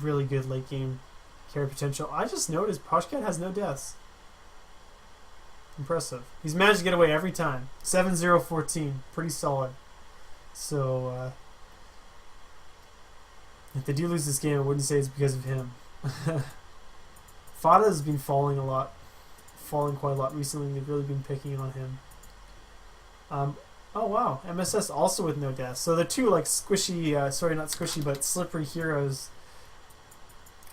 really good late game carry potential. I just noticed Pashkat has no deaths. Impressive. He's managed to get away every time. 7-0-14. Pretty solid. So, if they do lose this game, I wouldn't say it's because of him. Fada has been falling quite a lot recently. They've really been picking on him. Oh wow, MSS also with no death. So the two like squishy, sorry not squishy, but slippery heroes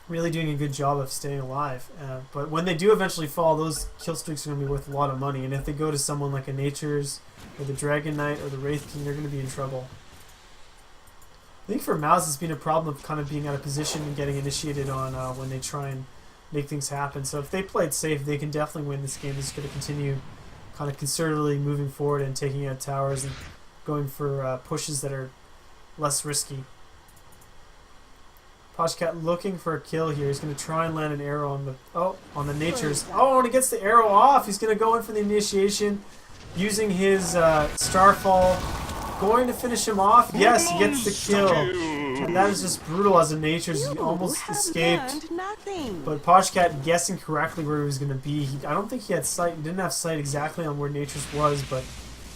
really doing a good job of staying alive. But when they do eventually fall, those kill streaks are going to be worth a lot of money. And if they go to someone like a Natures, or the Dragon Knight, or the Wraith King, they're going to be in trouble. I think for Mouz it's been a problem of kind of being out of position and getting initiated on when they try and make things happen. So if they play it safe, they can definitely win this game. They're just going to continue kind of conservatively moving forward and taking out towers and going for pushes that are less risky. Pashkat looking for a kill here. He's going to try and land an arrow on the Natures. Oh, and he gets the arrow off. He's going to go in for the initiation using his Starfall. Going to finish him off. Yes, he gets the kill. And that is just brutal as a Natures. He almost escaped. But Pashkat guessing correctly where he was going to be. I don't think he had sight. He didn't have sight exactly on where Natures was, but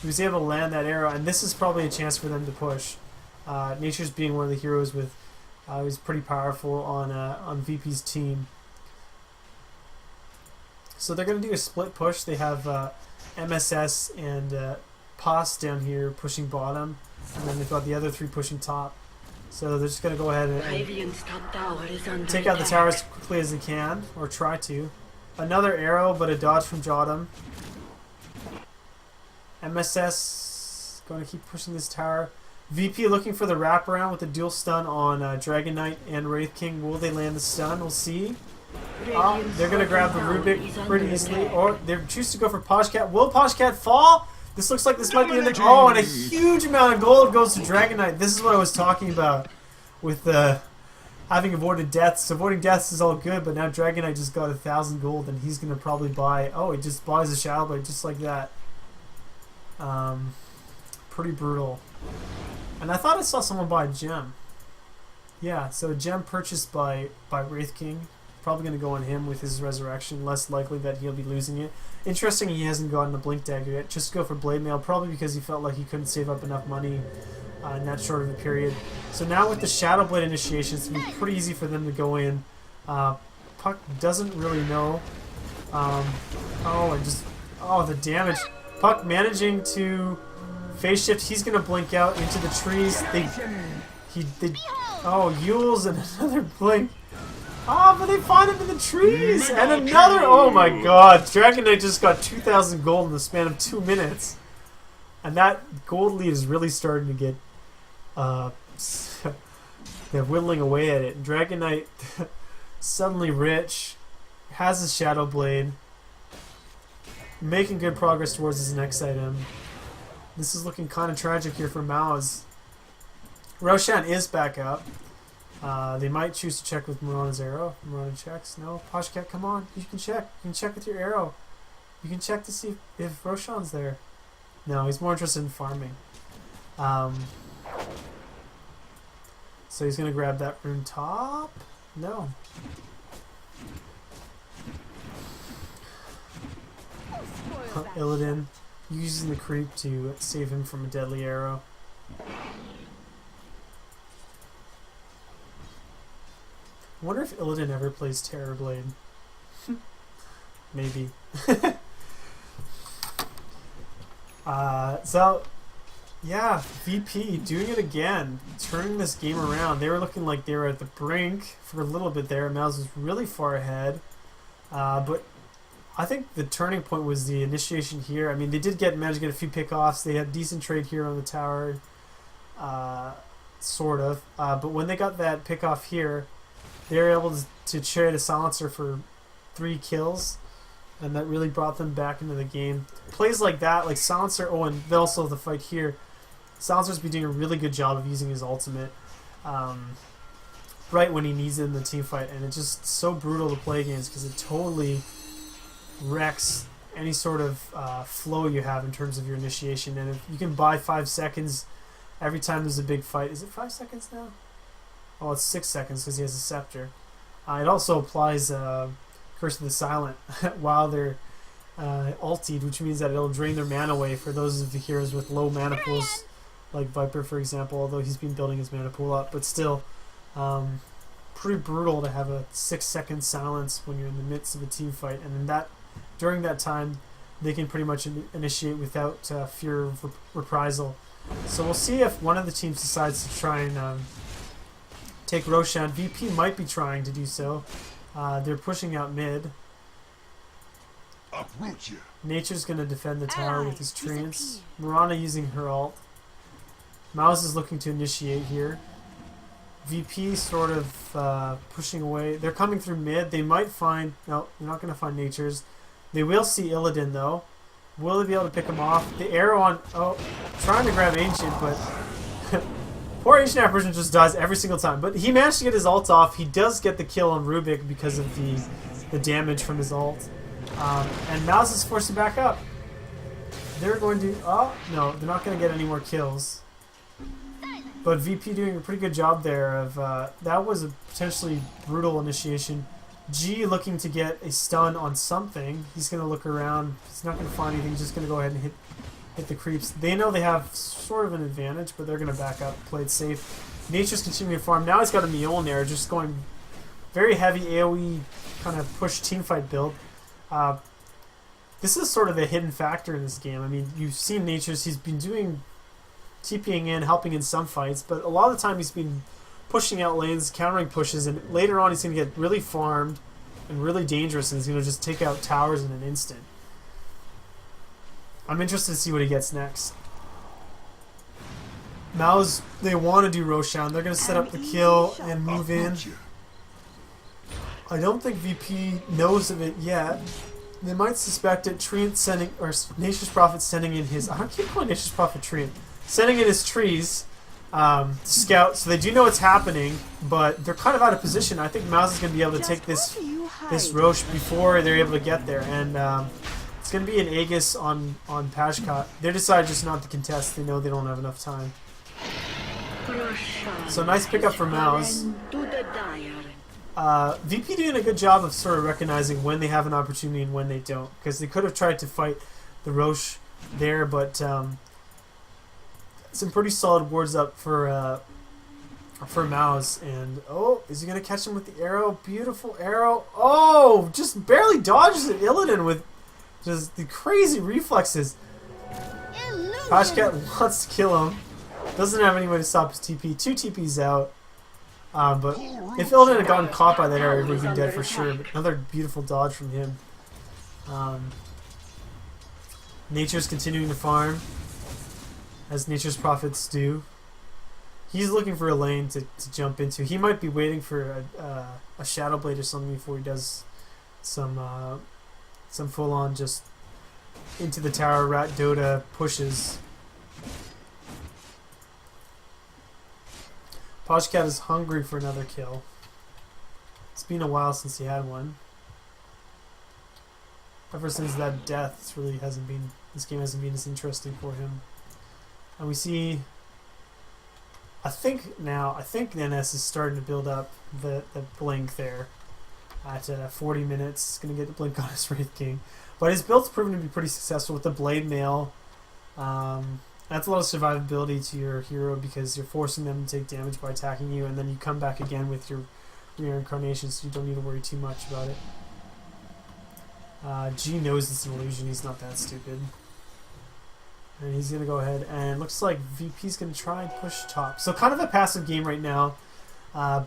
he was able to land that arrow. And this is probably a chance for them to push. Natures being one of the heroes with... he's pretty powerful on VP's team. So they're going to do a split push. They have MSS and Pos down here pushing bottom, and then they've got the other three pushing top. So they're just going to go ahead and take out the tower as quickly as they can, or try to. Another arrow, but a dodge from Jodam. MSS going to keep pushing this tower. VP looking for the wraparound with the dual stun on Dragon Knight and Wraith King. Will they land the stun? We'll see. They're going to grab the Rubik pretty easily. Or they choose to go for Pashkat. Will Pashkat fall? This looks like this might be the... Oh, and a huge amount of gold goes to Dragon Knight. This is what I was talking about with having avoided deaths. Avoiding deaths is all good, but now Dragon Knight just got 1,000 gold, and he's going to probably buy... Oh, he just buys a Shadow Blade just like that. Pretty brutal. And I thought I saw someone buy a gem. Yeah, so a gem purchased by Wraith King. Probably going to go on him with his resurrection. Less likely that he'll be losing it. Interesting he hasn't gotten a Blink Dagger yet. Just go for Blade Mail. Probably because he felt like he couldn't save up enough money in that short of a period. So now with the Shadow Blade initiation, it's going to be pretty easy for them to go in. Puck doesn't really know. The damage. Puck managing to... Phase shift, he's going to blink out into the trees. Oh, Yules and another blink. Oh, but they find him in the trees! Mega And another... Oh my kill. god! Dragon Knight just got 2,000 gold in the span of 2 minutes. And that gold lead is really starting to get... they're whittling away at it. Dragon Knight, suddenly rich, has his Shadow Blade, making good progress towards his next item. This is looking kind of tragic here for Mouz. Roshan is back up. They might choose to check with Marana's arrow. Marana checks. No. Poshcat, come on. You can check. You can check with your arrow. You can check to see if Roshan's there. No, he's more interested in farming. So he's going to grab that rune top. No. Illidan using the creep to save him from a deadly arrow. I wonder if Illidan ever plays Terrorblade. Maybe. So, yeah, VP doing it again, turning this game around. They were looking like they were at the brink for a little bit there. Mouz was really far ahead, but I think the turning point was the initiation here. I mean, they did manage to get a few pickoffs. They had decent trade here on the tower, sort of. But when they got that pickoff here, they were able to trade a silencer for 3 kills, and that really brought them back into the game. Plays like that, like silencer. Oh, and also the fight here. Silencer's been doing a really good job of using his ultimate right when he needs it in the team fight, and it's just so brutal to play against because it totally wrecks any sort of flow you have in terms of your initiation. And if you can buy 5 seconds every time there's a big fight. Is it 5 seconds now? Oh, it's 6 seconds because he has a scepter. It also applies Curse of the Silent while they're ultied, which means that it'll drain their mana away for those of the heroes with low mana pools, like Viper, for example, although he's been building his mana pool up. But still, pretty brutal to have a 6-second silence when you're in the midst of a team fight. And then during that time, they can pretty much initiate without fear of reprisal. So we'll see if one of the teams decides to try and take Roshan. VP might be trying to do so. They're pushing out mid. Uproot you. Nature's going to defend the tower with his treants. Marana using her ult. Mouz is looking to initiate here. VP sort of pushing away. They're coming through mid. They might find... No, they're not going to find Nature's. They will see Illidan, though. Will they be able to pick him off? The arrow on... Oh, trying to grab Ancient, but... Poor Ancient Apparition just dies every single time. But he managed to get his ult off. He does get the kill on Rubik because of the damage from his ult. And Mouz is forced to back up. They're going to... Oh, no, they're not going to get any more kills. But VP doing a pretty good job there. That was a potentially brutal initiation. G looking to get a stun on something. He's going to look around. He's not going to find anything. He's just going to go ahead and hit the creeps. They know they have sort of an advantage, but they're going to back up, play it safe. Nature's continuing to farm. Now he's got a Mjolnir, just going very heavy AoE kind of push teamfight build. This is sort of a hidden factor in this game. I mean, you've seen Nature's, he's been doing TPing in, helping in some fights, but a lot of the time he's been pushing out lanes, countering pushes, and later on he's going to get really farmed and really dangerous, and he's going to just take out towers in an instant. I'm interested to see what he gets next. Mouz, they want to do Roshan. They're going to set up the kill and move in. I don't think VP knows of it yet. They might suspect it. Treant sending, or Nature's Prophet sending in his... I keep calling Nature's Prophet Treant. Sending in his trees to scout, so they do know what's happening, but they're kind of out of position. I think Mouz is going to be able to take this Roche before they're able to get there, and it's going to be an Aegis on Pashkat. They decide just not to contest. They know they don't have enough time. So nice pickup for Mouz. VP doing a good job of sort of recognizing when they have an opportunity and when they don't, because they could have tried to fight the Roche there, but some pretty solid wards up for Mouz. And oh, is he gonna catch him with the arrow? Beautiful arrow. Oh, just barely dodges it. Illidan with just the crazy reflexes. Pashkat wants to kill him. Doesn't have any way to stop his TP. 2 TPs out. But if Illidan had gotten caught by that area, he would have been dead for sure. But another beautiful dodge from him. Nature's continuing to farm, as Nature's prophets do. He's looking for a lane to jump into. He might be waiting for a Shadow Blade or something before he does some full-on just into the tower Rat Dota pushes. Poshcat is hungry for another kill. It's been a while since he had one. Ever since that death, this game hasn't been as interesting for him. And we see, I think NS is starting to build up the blink there. At 40 minutes, going to get the blink on his Wraith King. But his build's proven to be pretty successful with the Blade Mail. That's a lot of survivability to your hero because you're forcing them to take damage by attacking you, and then you come back again with your reincarnation, so you don't need to worry too much about it. G knows it's an illusion, he's not that stupid. And he's going to go ahead, and it looks like VP's going to try and push top. So kind of a passive game right now.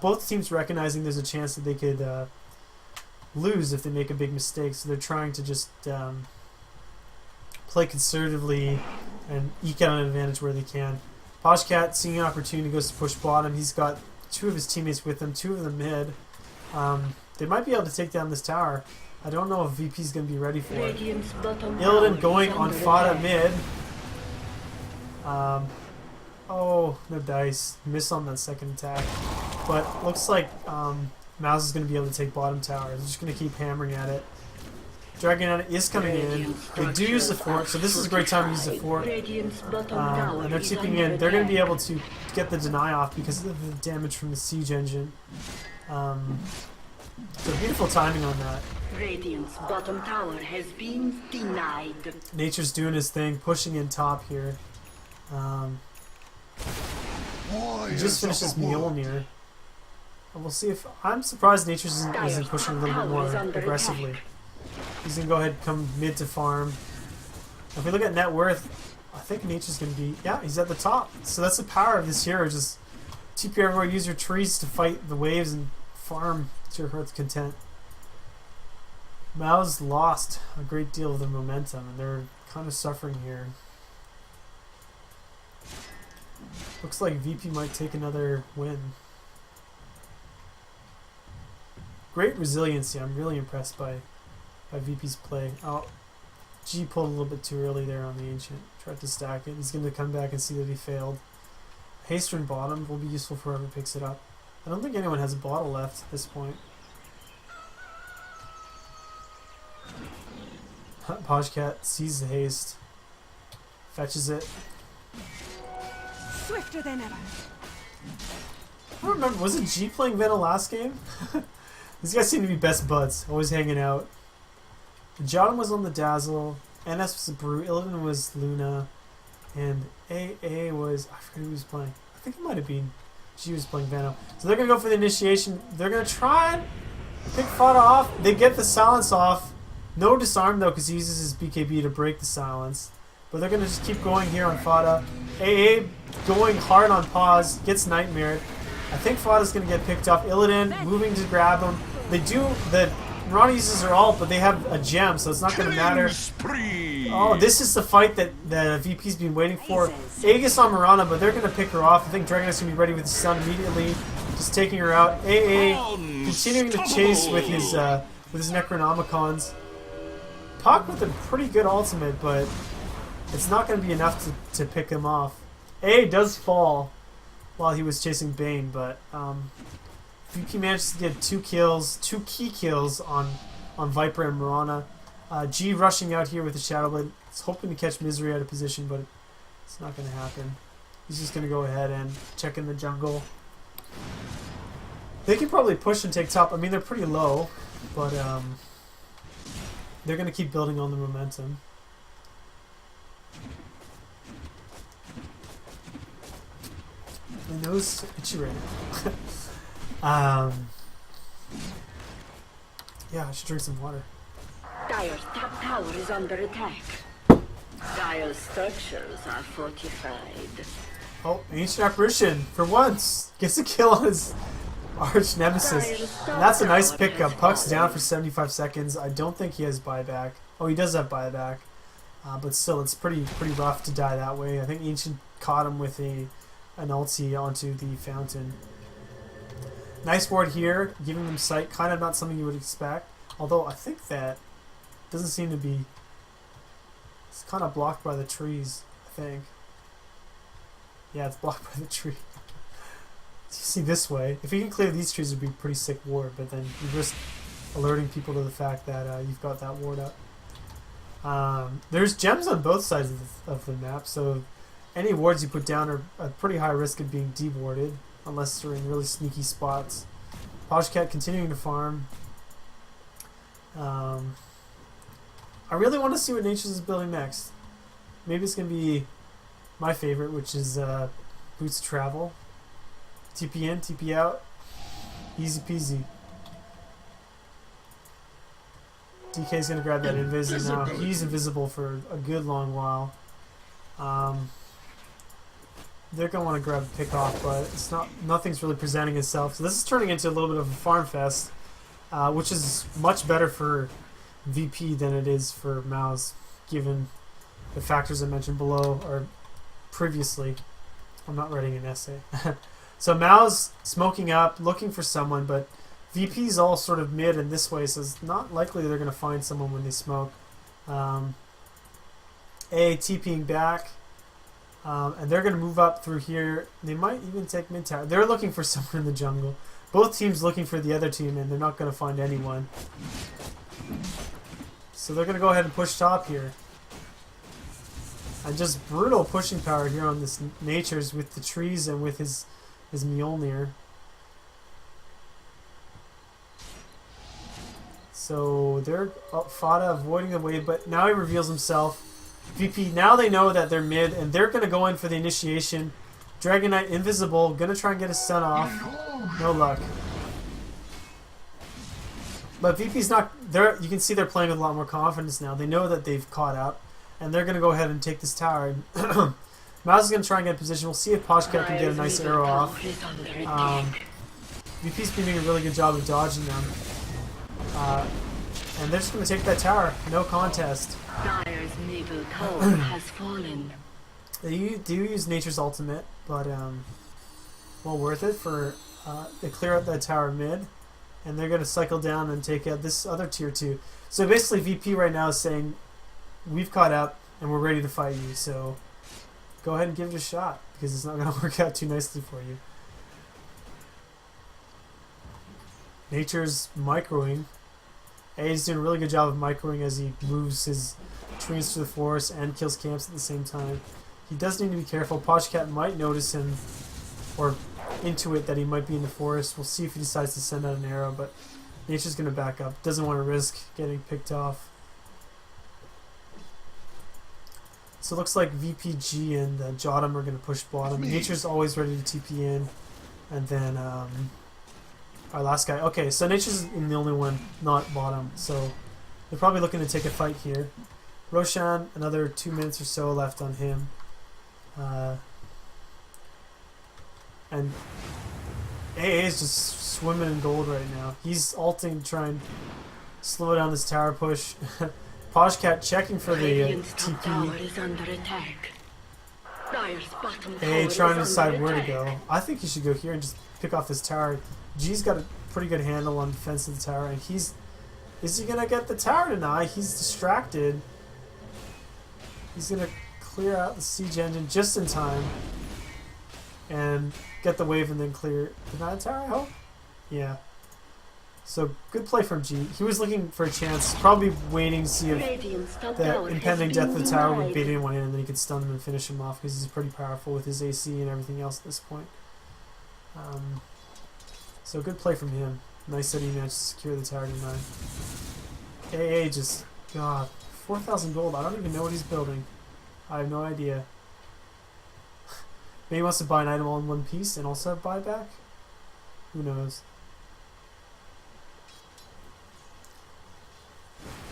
Both teams recognizing there's a chance that they could lose if they make a big mistake, so they're trying to just play conservatively and eke out an advantage where they can. Poshcat, seeing an opportunity, goes to push bottom. He's got two of his teammates with him, two of them mid. They might be able to take down this tower. I don't know if VP's going to be ready for it. Illidan going on Fada mid. Oh, no dice. Miss on that second attack. But looks like Mouz is going to be able to take bottom tower. They're just going to keep hammering at it. Dragon is coming in. They do use the fort, so this is a great time to use the fort. And they're chipping in. They're going to be able to get the deny off because of the damage from the siege engine. So beautiful timing on that. Radiant's bottom tower has been denied. Nature's doing his thing, pushing in top here. He just finished his Mjolnir. And we'll see if... I'm surprised Nature's isn't pushing a little bit more aggressively. He's going to go ahead and come mid to farm. If we look at net worth, I think Nature's going to be... Yeah, he's at the top. So that's the power of this hero. Just TP everywhere, use your trees to fight the waves and farm to your heart's content. Mouz lost a great deal of their momentum, and they're kind of suffering here. Looks like VP might take another win. Great resiliency. I'm really impressed by VP's play. Oh, G pulled a little bit too early there on the Ancient. Tried to stack it. He's going to come back and see that he failed. Haste in bottom will be useful for whoever picks it up. I don't think anyone has a bottle left at this point. Poshcat sees the haste, fetches it. Swifter than ever. I don't remember, was it G playing Venom last game? These guys seem to be best buds, always hanging out. Jotun was on the Dazzle, NS was the Brew, Illidan was Luna, and AA was, I forget who was playing. I think it might have been G was playing Venom. So they're going to go for the initiation. They're going to try and pick Fada off. They get the silence off. No disarm though, because he uses his BKB to break the silence. But they're going to just keep going here on Fada. AA going hard on pause, gets nightmared. I think Fada's going to get picked up. Illidan moving to grab him. They do, the Mirana uses her ult, but they have a gem, so it's not going to matter. Oh, this is the fight that the VP's been waiting for. Aegis on Mirana, but they're going to pick her off. I think Dragon's going to be ready with his stun immediately. Just taking her out. AA continuing to chase with his Necronomicons. Puck with a pretty good ultimate, but it's not going to be enough to pick him off. A does fall while he was chasing Bane, but VP manages to get two key kills on Viper and Mirana. G rushing out here with the Shadow Blade. He's hoping to catch Misery out of position, but it's not going to happen. He's just going to go ahead and check in the jungle. They can probably push and take top. I mean, they're pretty low, but they're going to keep building on the momentum. My nose itchy right now. Yeah, I should drink some water. Dire's top tower is under attack. Dire's structures are fortified. Oh, Ancient Apparition, for once, gets a kill on his arch nemesis. And that's a nice pickup. Puck's down for 75 seconds. I don't think he has buyback. Oh, he does have buyback. But still, it's pretty rough to die that way. I think Ancient caught him with an ulti onto the fountain. Nice ward here, giving them sight. Kind of not something you would expect. Although I think that doesn't seem to be... It's kind of blocked by the trees, I think. Yeah, it's blocked by the tree. So you see this way. If you can clear these trees, it would be a pretty sick ward. But then you risk alerting people to the fact that you've got that ward up. There's gems on both sides of the map, so any wards you put down are at pretty high risk of being dewarded, unless they're in really sneaky spots. Pajkat continuing to farm. I really want to see what Nature's is building next. Maybe it's going to be my favorite, which is Boots Travel. TP in, TP out. Easy peasy. DK's going to grab that invis, and now he's invisible for a good long while. They're going to want to grab a pick off, but it's nothing's really presenting itself. So this is turning into a little bit of a farm fest, which is much better for VP than it is for Mouz, given the factors I mentioned below or previously. I'm not writing an essay. So Mouz smoking up, looking for someone, but VP's all sort of mid in this way, so it's not likely they're going to find someone when they smoke. TPing back, and they're going to move up through here. They might even take mid tower. They're looking for someone in the jungle. Both teams looking for the other team, and they're not going to find anyone. So they're going to go ahead and push top here. And just brutal pushing power here on this Nature's with the trees and with his Mjolnir. So they're Fada avoiding the wave, but now he reveals himself. VP, now they know that they're mid, and they're going to go in for the initiation. Dragon Knight invisible, going to try and get his stun off. No luck. But VP's not there. You can see they're playing with a lot more confidence now. They know that they've caught up, and they're going to go ahead and take this tower. Mouz is going to try and get in position. We'll see if Pajkat can get a nice arrow off. VP's been doing a really good job of dodging them. And they're just going to take that tower. No contest. Dire's middle tower has fallen. They do use Nature's ultimate, but well worth it for they clear out that tower mid, and they're going to cycle down and take out this other tier 2. So basically VP right now is saying, we've caught up and we're ready to fight you, so go ahead and give it a shot, because it's not going to work out too nicely for you. Nature's microing. He's doing a really good job of microing as he moves his trees to the forest and kills camps at the same time. He does need to be careful. Pajkat might notice him or intuit that he might be in the forest. We'll see if he decides to send out an arrow, but Nature's going to back up. Doesn't want to risk getting picked off. So it looks like VPG and Jotum are going to push bottom. Nature's always ready to TP in. And then our last guy. Okay, so Nature's the only one not bottom. So they're probably looking to take a fight here. Roshan, another 2 minutes or so left on him. And AA is just swimming in gold right now. He's ulting to try and slow down this tower push. Pajkat checking for the TP. AA trying to decide where to go. I think he should go here and just pick off this tower. G's got a pretty good handle on defense of the tower, and is he gonna get the tower tonight? He's distracted. He's gonna clear out the siege engine just in time and get the wave and then clear. Deny the tower, I hope? Yeah. So good play from G. He was looking for a chance, probably waiting to see if the impending death of the tower would bait anyone in, and then he could stun him and finish him off, because he's pretty powerful with his AC and everything else at this point. So good play from him. Nice that he managed to secure the tower to 9. AA just, God, 4,000 gold. I don't even know what he's building. I have no idea. Maybe he wants to buy an item all in one piece and also have buyback? Who knows?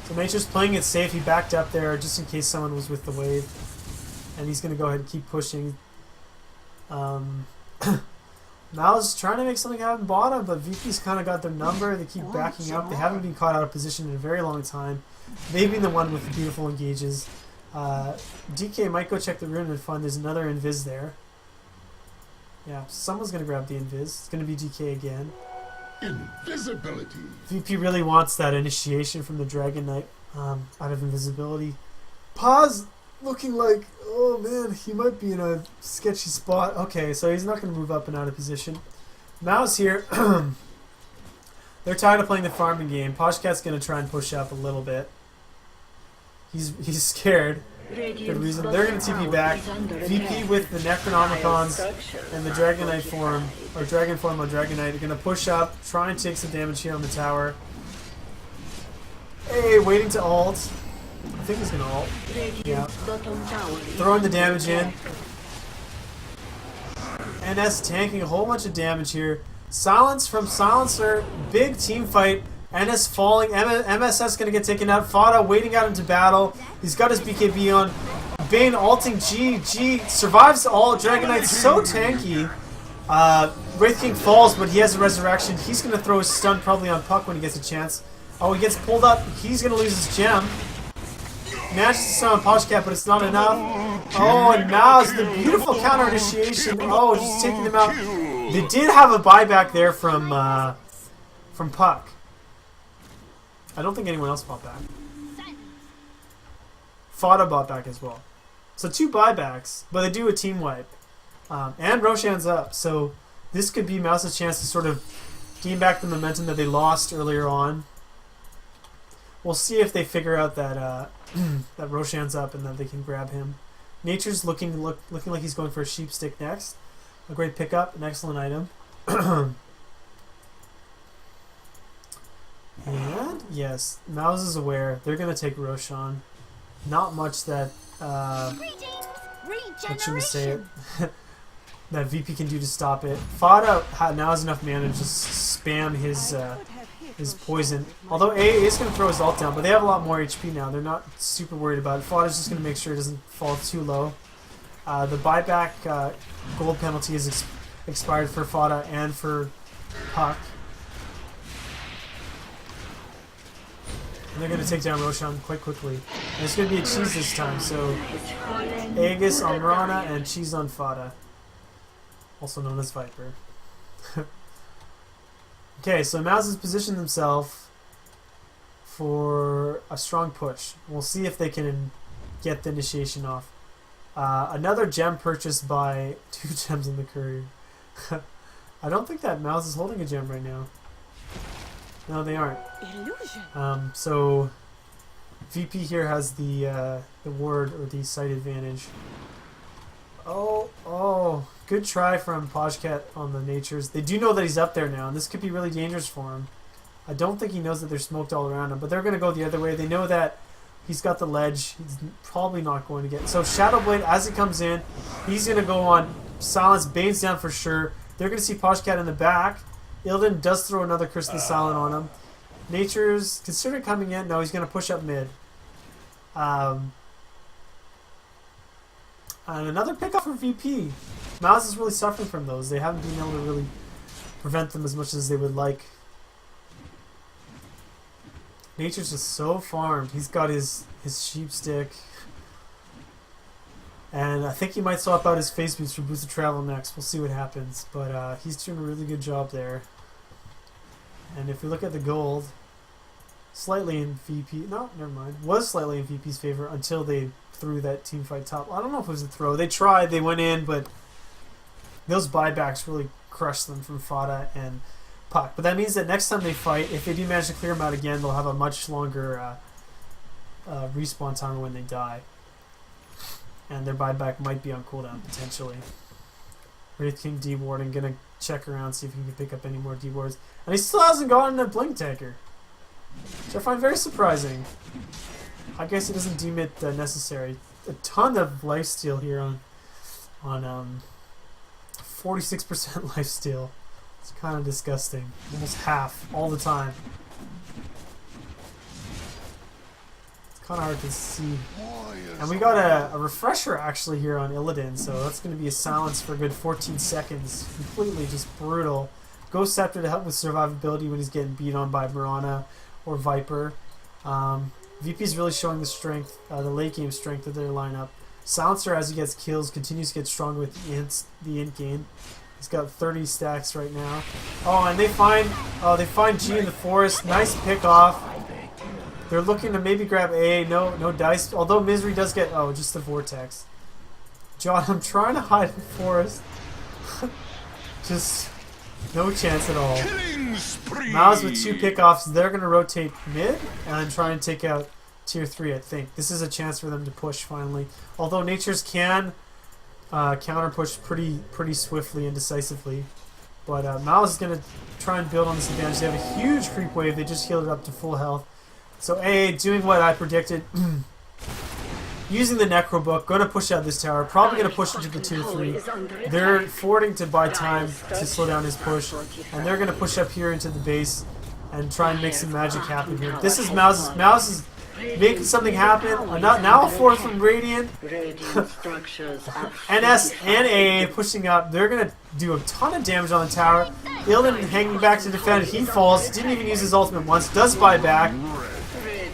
So Nature's playing it safe. He backed up there just in case someone was with the wave. And he's going to go ahead and keep pushing. Mouz trying to make something happen bottom, but VP's kind of got their number. They keep backing up. They haven't been caught out of position in a very long time. They've been the one with the beautiful engages. DK might go check the rune and fun. There's another invis there. Yeah, someone's going to grab the invis. It's going to be DK again. Invisibility. VP really wants that initiation from the Dragon Knight out of invisibility. Paz looking like, oh man, he might be in a sketchy spot. Okay, so he's not going to move up and out of position. Mouz here. They're tired of playing the farming game. Poshcat's going to try and push up a little bit. He's scared. Good reason. They're going to TP back. VP with the Necronomicons and the Dragon Knight form, or Dragon form on Dragon Knight, are going to push up, try and take some damage here on the tower. Hey, waiting to ult. I think he's going to ult. Yeah. Throwing the damage in. NS tanking a whole bunch of damage here. Silence from Silencer. Big team fight. NS falling. MSS going to get taken out. Fada waiting out into battle. He's got his BKB on. Bane ulting G. G survives all. Dragon Knight's so tanky. Wraith King falls, but he has a resurrection. He's going to throw his stun probably on Puck when he gets a chance. Oh, he gets pulled up. He's going to lose his gem. Manages to summon Poshcat, but it's not enough. Oh, and Mouz, the beautiful counter initiation. Oh, just taking them out. They did have a buyback there from Puck. I don't think anyone else bought back. Fada bought back as well. So 2 buybacks, but they do a team wipe. And Roshan's up, so this could be Mouse's chance to sort of gain back the momentum that they lost earlier on. We'll see if they figure out that that Roshan's up and that they can grab him. Nature's looking like he's going for a sheep stick next. A great pickup, an excellent item. And yes, Mouz is aware. They're gonna take Roshan. Not much that what should we say it? That VP can do to stop it. Fada now has enough mana to just spam his poison. Although A is going to throw his ult down, but they have a lot more HP now. They're not super worried about it. Fada's just going to make sure it doesn't fall too low. The buyback gold penalty is expired for Fada and for Puck. And they're going to take down Roshan quite quickly. And it's going to be a cheese this time, so Aegis on Rana and cheese on Fada. Also known as Viper. Okay, so Mouz has positioned themselves for a strong push. We'll see if they can get the initiation off. Another gem purchased by 2 gems in the courier. I don't think that Mouz is holding a gem right now. No, they aren't. So VP here has the ward or the site advantage. Oh, good try from Poshcat on the natures. They do know that he's up there now, and this could be really dangerous for him. I don't think he knows that they're smoked all around him, but they're going to go the other way. They know that he's got the ledge. He's probably not going to get... So Shadowblade, as it comes in, he's going to go on Silence. Bane's down for sure. They're going to see Poshcat in the back. Ilden does throw another Curse of the Silent on him. Nature's considering coming in. No, he's going to push up mid. And another pickup for VP. Mouz is really suffering from those. They haven't been able to really prevent them as much as they would like. Nature's just so farmed. He's got his sheep stick. And I think he might swap out his face boots for Boots of Travel next. We'll see what happens. But he's doing a really good job there. And if we look at the gold, slightly in VP... No, never mind. Was slightly in VP's favor until they threw that team fight top. I don't know if it was a throw. They tried. They went in, but those buybacks really crushed them from Fada and Puck. But that means that next time they fight, if they do manage to clear them out again, they'll have a much longer respawn time when they die. And their buyback might be on cooldown, potentially. Wraith King D-warding, gonna check around, see if he can pick up any more D-wards. And he still hasn't gotten a Blink Tanker, which I find very surprising. I guess he doesn't deem it necessary. A ton of lifesteal here on 46% lifesteal. It's kind of disgusting. Almost half, all the time. kind of hard to see. Why And we got a refresher actually here on Illidan, so that's going to be a silence for a good 14 seconds. Completely just brutal. Ghost Scepter to help with survivability when he's getting beat on by Mirana or Viper. VP's really showing the strength, the late game strength of their lineup. Silencer, as he gets kills, continues to get stronger with the int gain. He's got 30 stacks right now. Oh, and they find G in the forest. Nice pick off. They're looking to maybe grab A. No dice. Although Misery does get just the vortex. John, I'm trying to hide in the forest. Just no chance at all. Mouz with 2 pickoffs. They're gonna rotate mid and try and take out tier 3. I think this is a chance for them to push finally. Although Natures can counter push pretty swiftly and decisively. But Mouz is going to try and build on this advantage. They have a huge creep wave. They just healed it up to full health. So AA doing what I predicted. Using the Necro Book. Going to push out this tower. Probably going to push into the tier 3. They're forwarding to buy time to slow down his push. And they're going to push up here into the base and try and make some magic happen here. This is Mouz is making something happen. Now a 4 from Radiant. NS and AA pushing up. They're going to do a ton of damage on the tower. Illidan hanging back to defend. He falls. Didn't even use his ultimate once. Does buy back.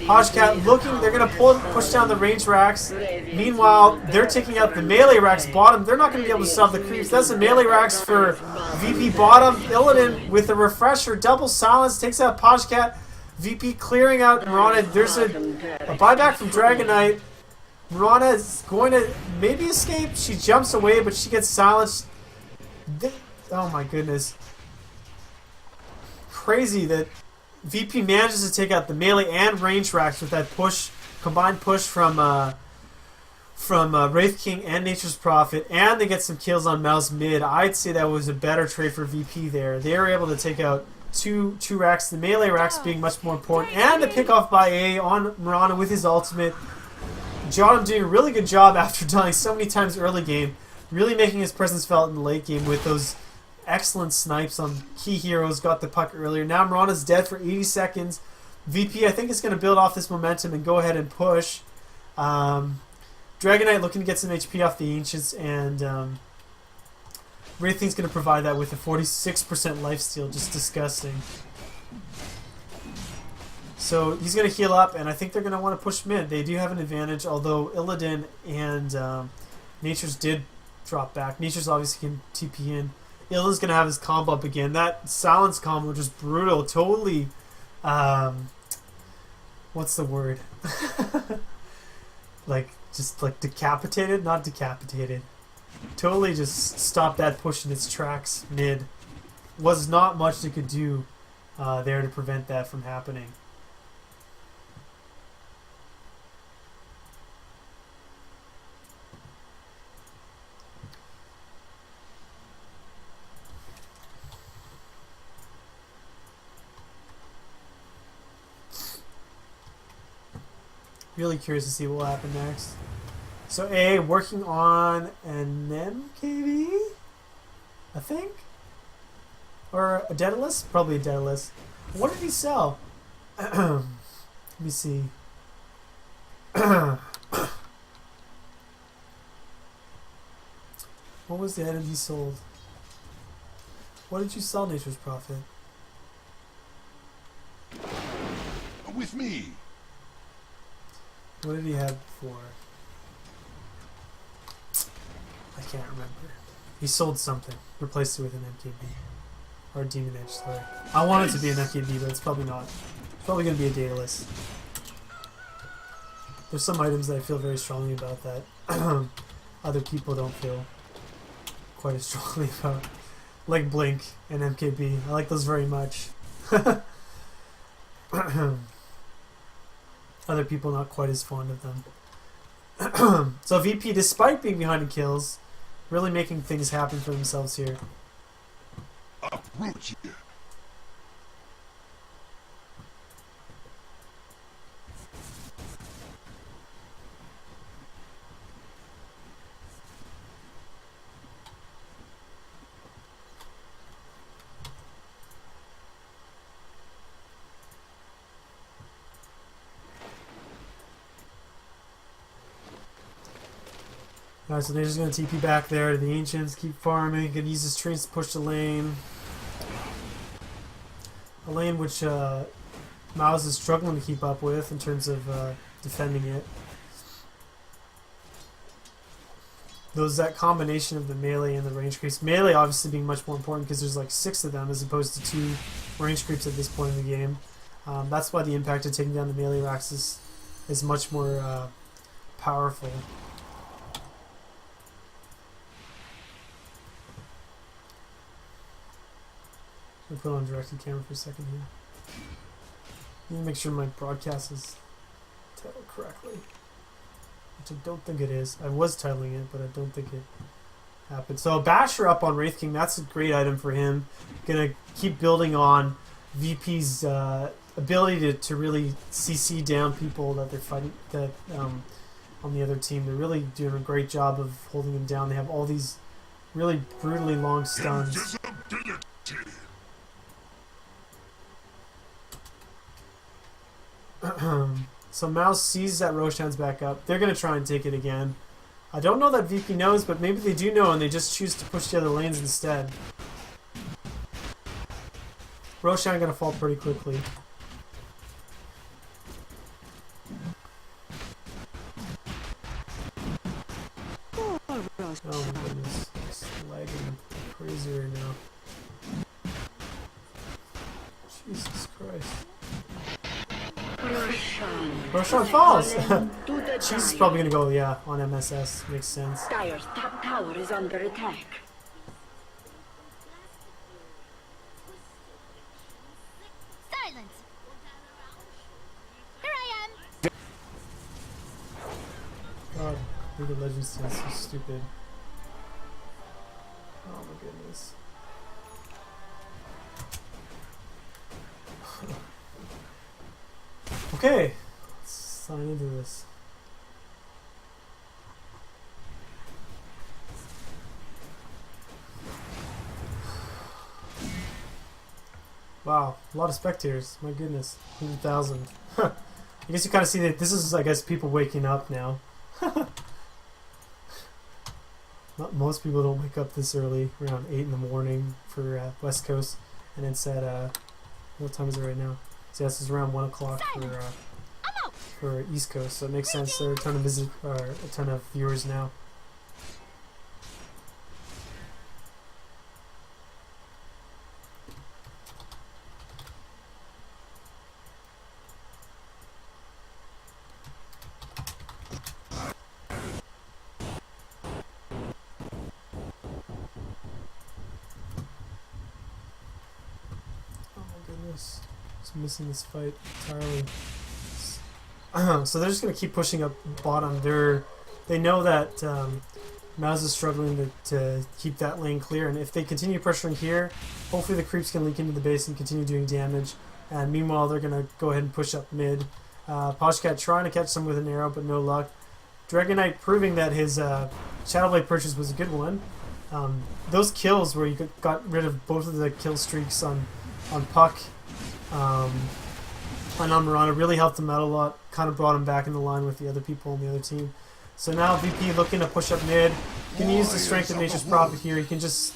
Hajcat looking. They're going to push down the range racks. Meanwhile, they're taking out the melee racks bottom. They're not going to be able to stop the creeps. That's the melee racks for VP bottom. Illidan with a refresher. Double silence. Takes out Hajcat. VP clearing out Mirana. There's a buyback from Dragon Knight. Mirana is going to maybe escape. She jumps away, but she gets silenced. Oh my goodness. Crazy that VP manages to take out the melee and range racks with that push, combined push from Wraith King and Nature's Prophet, and they get some kills on Mouz mid. I'd say that was a better trade for VP there. They were able to take out two racks, the melee racks being much more important, and a pick off by A on Mirana with his ultimate. John doing a really good job after dying so many times early game, really making his presence felt in the late game with those excellent snipes on key heroes. Got the puck earlier. Now Mirana's dead for 80 seconds. VP I think is going to build off this momentum and go ahead and push. Dragon Knight looking to get some HP off the Ancients, and Wraith King's going to provide that with a 46% lifesteal. Just disgusting. So he's going to heal up, and I think they're going to want to push mid. They do have an advantage, although Illidan and Natures did drop back. Natures obviously can TP in. Illidan's going to have his combo up again. That silence combo was just brutal. Totally, what's the word? Just decapitated? Not decapitated. Totally just stopped that push in its tracks mid. Was not much they could do there to prevent that from happening. Really curious to see what will happen next. So A working on an MKV, I think, or a Daedalus, probably a Daedalus. What did he sell? Let me see. What was the item he sold? What did you sell, Nature's Prophet? With me. What did he have before? I can't remember. He sold something. Replaced it with an MKB. Or a Demon Edge, sorry. I want it to be an MKB, but it's probably not. It's probably going to be a Daedalus. There's some items that I feel very strongly about that other people don't feel quite as strongly about. Like Blink and MKB. I like those very much. Other people not quite as fond of them. So VP, despite being behind in kills, really making things happen for themselves here. Uproot you. Alright, so they're just going to TP back there to the Ancients, keep farming, can use his trains to push the lane. A lane which Mouz is struggling to keep up with in terms of defending it. That combination of the melee and the range creeps. Melee obviously being much more important because there's like 6 of them as opposed to 2 range creeps at this point in the game. That's why the impact of taking down the melee racks is much more powerful. I'm going to put on directed camera for a second here. Let me make sure my broadcast is titled correctly. Which I don't think it is. I was titling it, but I don't think it happened. So Basher up on Wraith King, that's a great item for him. Gonna keep building on VP's ability to really CC down people that they're fighting on the other team. They're really doing a great job of holding them down. They have all these really brutally long stuns. So Mouz sees that Roshan's back up. They're going to try and take it again. I don't know that VP knows, but maybe they do know and they just choose to push the other lanes instead. Roshan going to fall pretty quickly. Oh my goodness. It's lagging crazy right now. Jesus Christ. Roshan falls! She's probably gonna go, yeah, on MSS. Makes sense. Dire's top tower is under attack. Silence. Here I am. God, League of Legends is so stupid. Oh my goodness. Okay, let's sign into this. Wow, a lot of spectators. My goodness, 100,000. I guess you kind of see that this is, I guess, people waking up now. Not most people don't wake up this early, around 8 in the morning for West Coast, and it's at what time is it right now? So yes, it's around 1 o'clock for East Coast, so it makes sense. There are a ton of viewers now. Oh my goodness. Missing this fight entirely. So they're just going to keep pushing up bottom. They know that Mouz is struggling to keep that lane clear, and if they continue pressuring here, hopefully the creeps can leak into the base and continue doing damage. And meanwhile, they're going to go ahead and push up mid. Poshcat trying to catch some with an arrow, but no luck. Dragon Knight proving that his Shadowblade purchase was a good one. Those kills where you got rid of both of the kill streaks on Puck and on Mirana really helped him out a lot, kind of brought him back into line with the other people on the other team. So now VP looking to push up mid. He can use the strength of Nature's Prophet here. He can just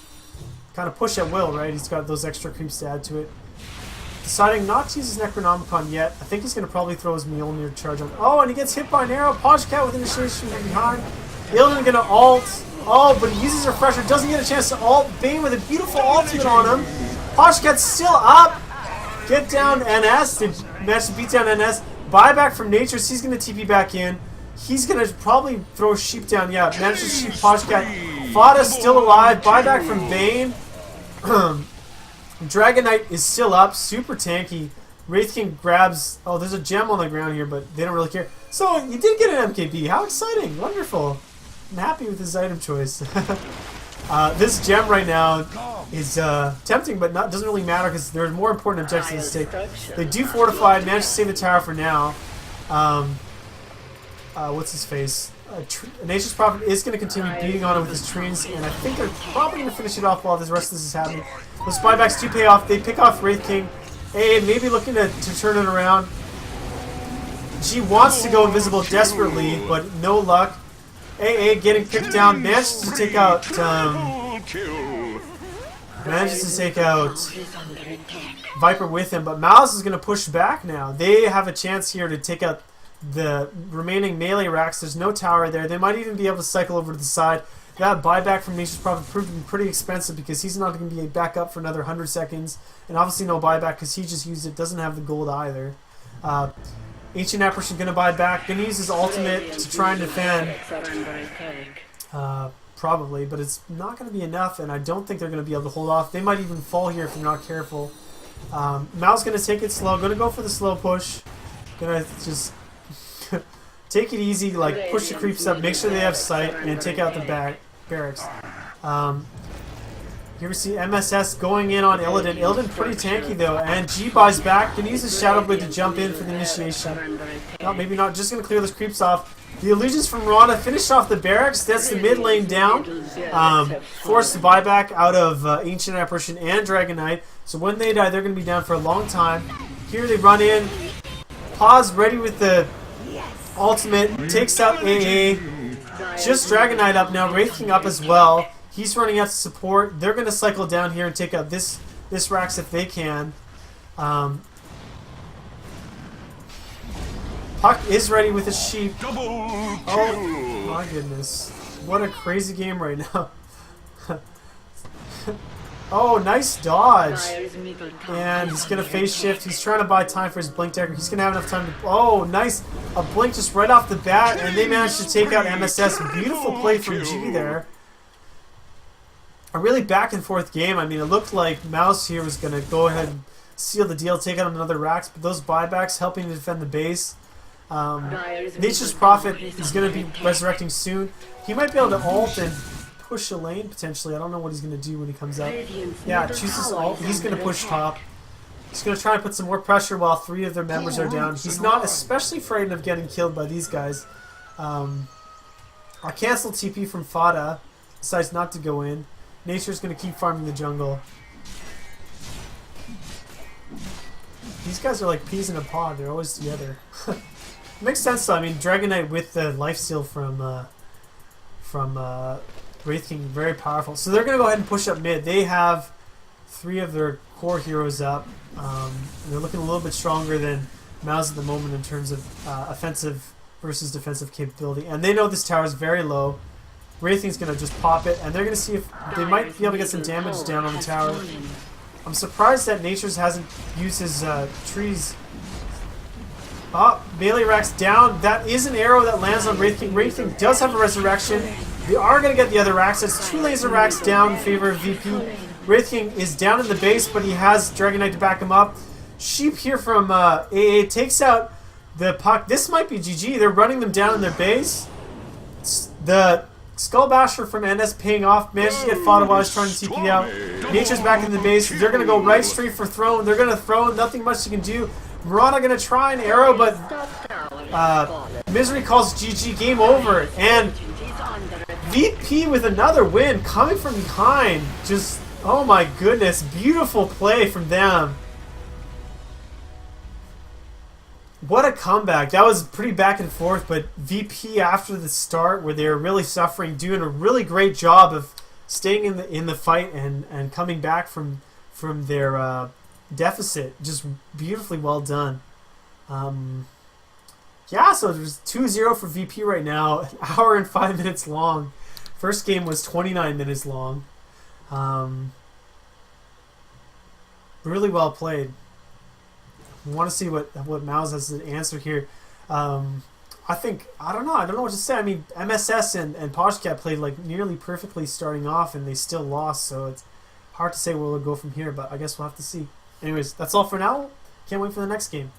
kind of push at will, right? He's got those extra creeps to add to it. Deciding not to use his Necronomicon yet. I think he's going to probably throw his Mjolnir charge on. Oh, and he gets hit by an arrow. Poshcat with initiation from behind. Ilden going to ult. Oh, but he uses Refresher. Doesn't get a chance to ult. Bane with a beautiful ultimate on him. Poshcat's still up. Get down NS. They managed to beat down NS. Buyback from Nature. So he's going to TP back in. He's going to probably throw Sheep down. Yeah, managed to shoot Poshcat. Fada's still alive. Buyback from Bane. Dragon Knight is still up. Super tanky. Wraith King grabs... Oh, there's a gem on the ground here, but they don't really care. So, you did get an MKB. How exciting. Wonderful. I'm happy with his item choice. This gem right now is tempting, but doesn't really matter because there are more important objectives at stake. They do fortify, manage to save the tower for now. What's his face? Nature's Prophet is going to continue beating on it with his trains, and I think they're probably going to finish it off while the rest of this is happening. Those buybacks do pay off. They pick off Wraith King. A maybe looking to turn it around. G wants to go invisible desperately, but no luck. AA getting picked down, manages to take out Viper with him, but Mouz is going to push back now. They have a chance here to take out the remaining melee racks. There's no tower there. They might even be able to cycle over to the side. That buyback from Nature's probably proving pretty expensive because he's not going to be back up for another 100 seconds. And obviously no buyback because he just used it. Doesn't have the gold either. Ancient Apparition going to buy back. Going to use his ultimate to try and defend. Probably, but it's not going to be enough, and I don't think they're going to be able to hold off. They might even fall here if they're not careful. Mouz going to take it slow. Going to go for the slow push. Going to just take it easy, like push the creeps up, make sure they have sight, and take out the barracks. Here we see MSS going in on Illidan. Illidan pretty tanky though, and G buys back. Can use his Shadow Blade to jump in for the initiation. No, maybe not. Just going to clear those creeps off. The illusions from Rana finish off the barracks. That's the mid lane down. Force the buyback out of Ancient Apparition and Dragon Knight. So when they die, they're going to be down for a long time. Here they run in. Pause ready with the ultimate. Takes out AA. Just Dragon Knight up now. Wraith King up as well. He's running out to support. They're going to cycle down here and take out this Rax if they can. Puck is ready with his sheep. Oh my goodness. What a crazy game right now. Oh, nice dodge. And he's going to phase shift. He's trying to buy time for his blink dagger. He's going to have enough time to... Oh, nice. A blink just right off the bat. And they managed to take out MSS. Beautiful play from G there. A really back and forth game. I mean, it looked like Mouz here was going to go ahead and seal the deal, take out another Rax. But those buybacks helping to defend the base. Nature's Prophet is going to be resurrecting soon. He might be able to ult and push a lane potentially. I don't know what he's going to do when he comes up. Yeah, chooses ult. He's going to push top. He's going to try and put some more pressure while 3 of their members are down. He's not especially frightened of getting killed by these guys. I canceled TP from Fada. Decides not to go in. Nature's going to keep farming the jungle. These guys are like peas in a pod. They're always together. Makes sense though. I mean, Dragon Knight with the lifesteal from Wraith King, very powerful. So they're going to go ahead and push up mid. They have 3 of their core heroes up. They're looking a little bit stronger than Mouz at the moment in terms of offensive versus defensive capability. And they know this tower is very low. Wraith King's going to just pop it, and they're going to see if they might be able to get some damage down on the tower. I'm surprised that Nature's hasn't used his trees. Oh, melee Rax down. That is an arrow that lands on Wraith King. Wraith King does have a resurrection. They are going to get the other Rax. It's 2 laser Rax down in favor of VP. Wraith King is down in the base, but he has Dragon Knight to back him up. Sheep here from AA takes out the Puck. This might be GG. They're running them down in their base. The Skull Basher from NS paying off. Managed to get fought while he's trying to TP out. Nature's back in the base. They're going to go right straight for Throne. They're going to throw. Nothing much you can do. Murata going to try an arrow, but Misery calls GG. Game over. And VP with another win coming from behind. Just, oh my goodness. Beautiful play from them. What a comeback. That was pretty back and forth, but VP after the start where they were really suffering, doing a really great job of staying in the fight and coming back from their deficit. Just beautifully well done. Yeah, so there's 2-0 for VP right now. An hour and 5 minutes long. First game was 29 minutes long. Really well played. I want to see what Mouz has to answer here. I don't know what to say. I mean, MSS and Poshcat played like nearly perfectly starting off, and they still lost, so it's hard to say where we'll go from here, but I guess we'll have to see. Anyways, that's all for now. Can't wait for the next game.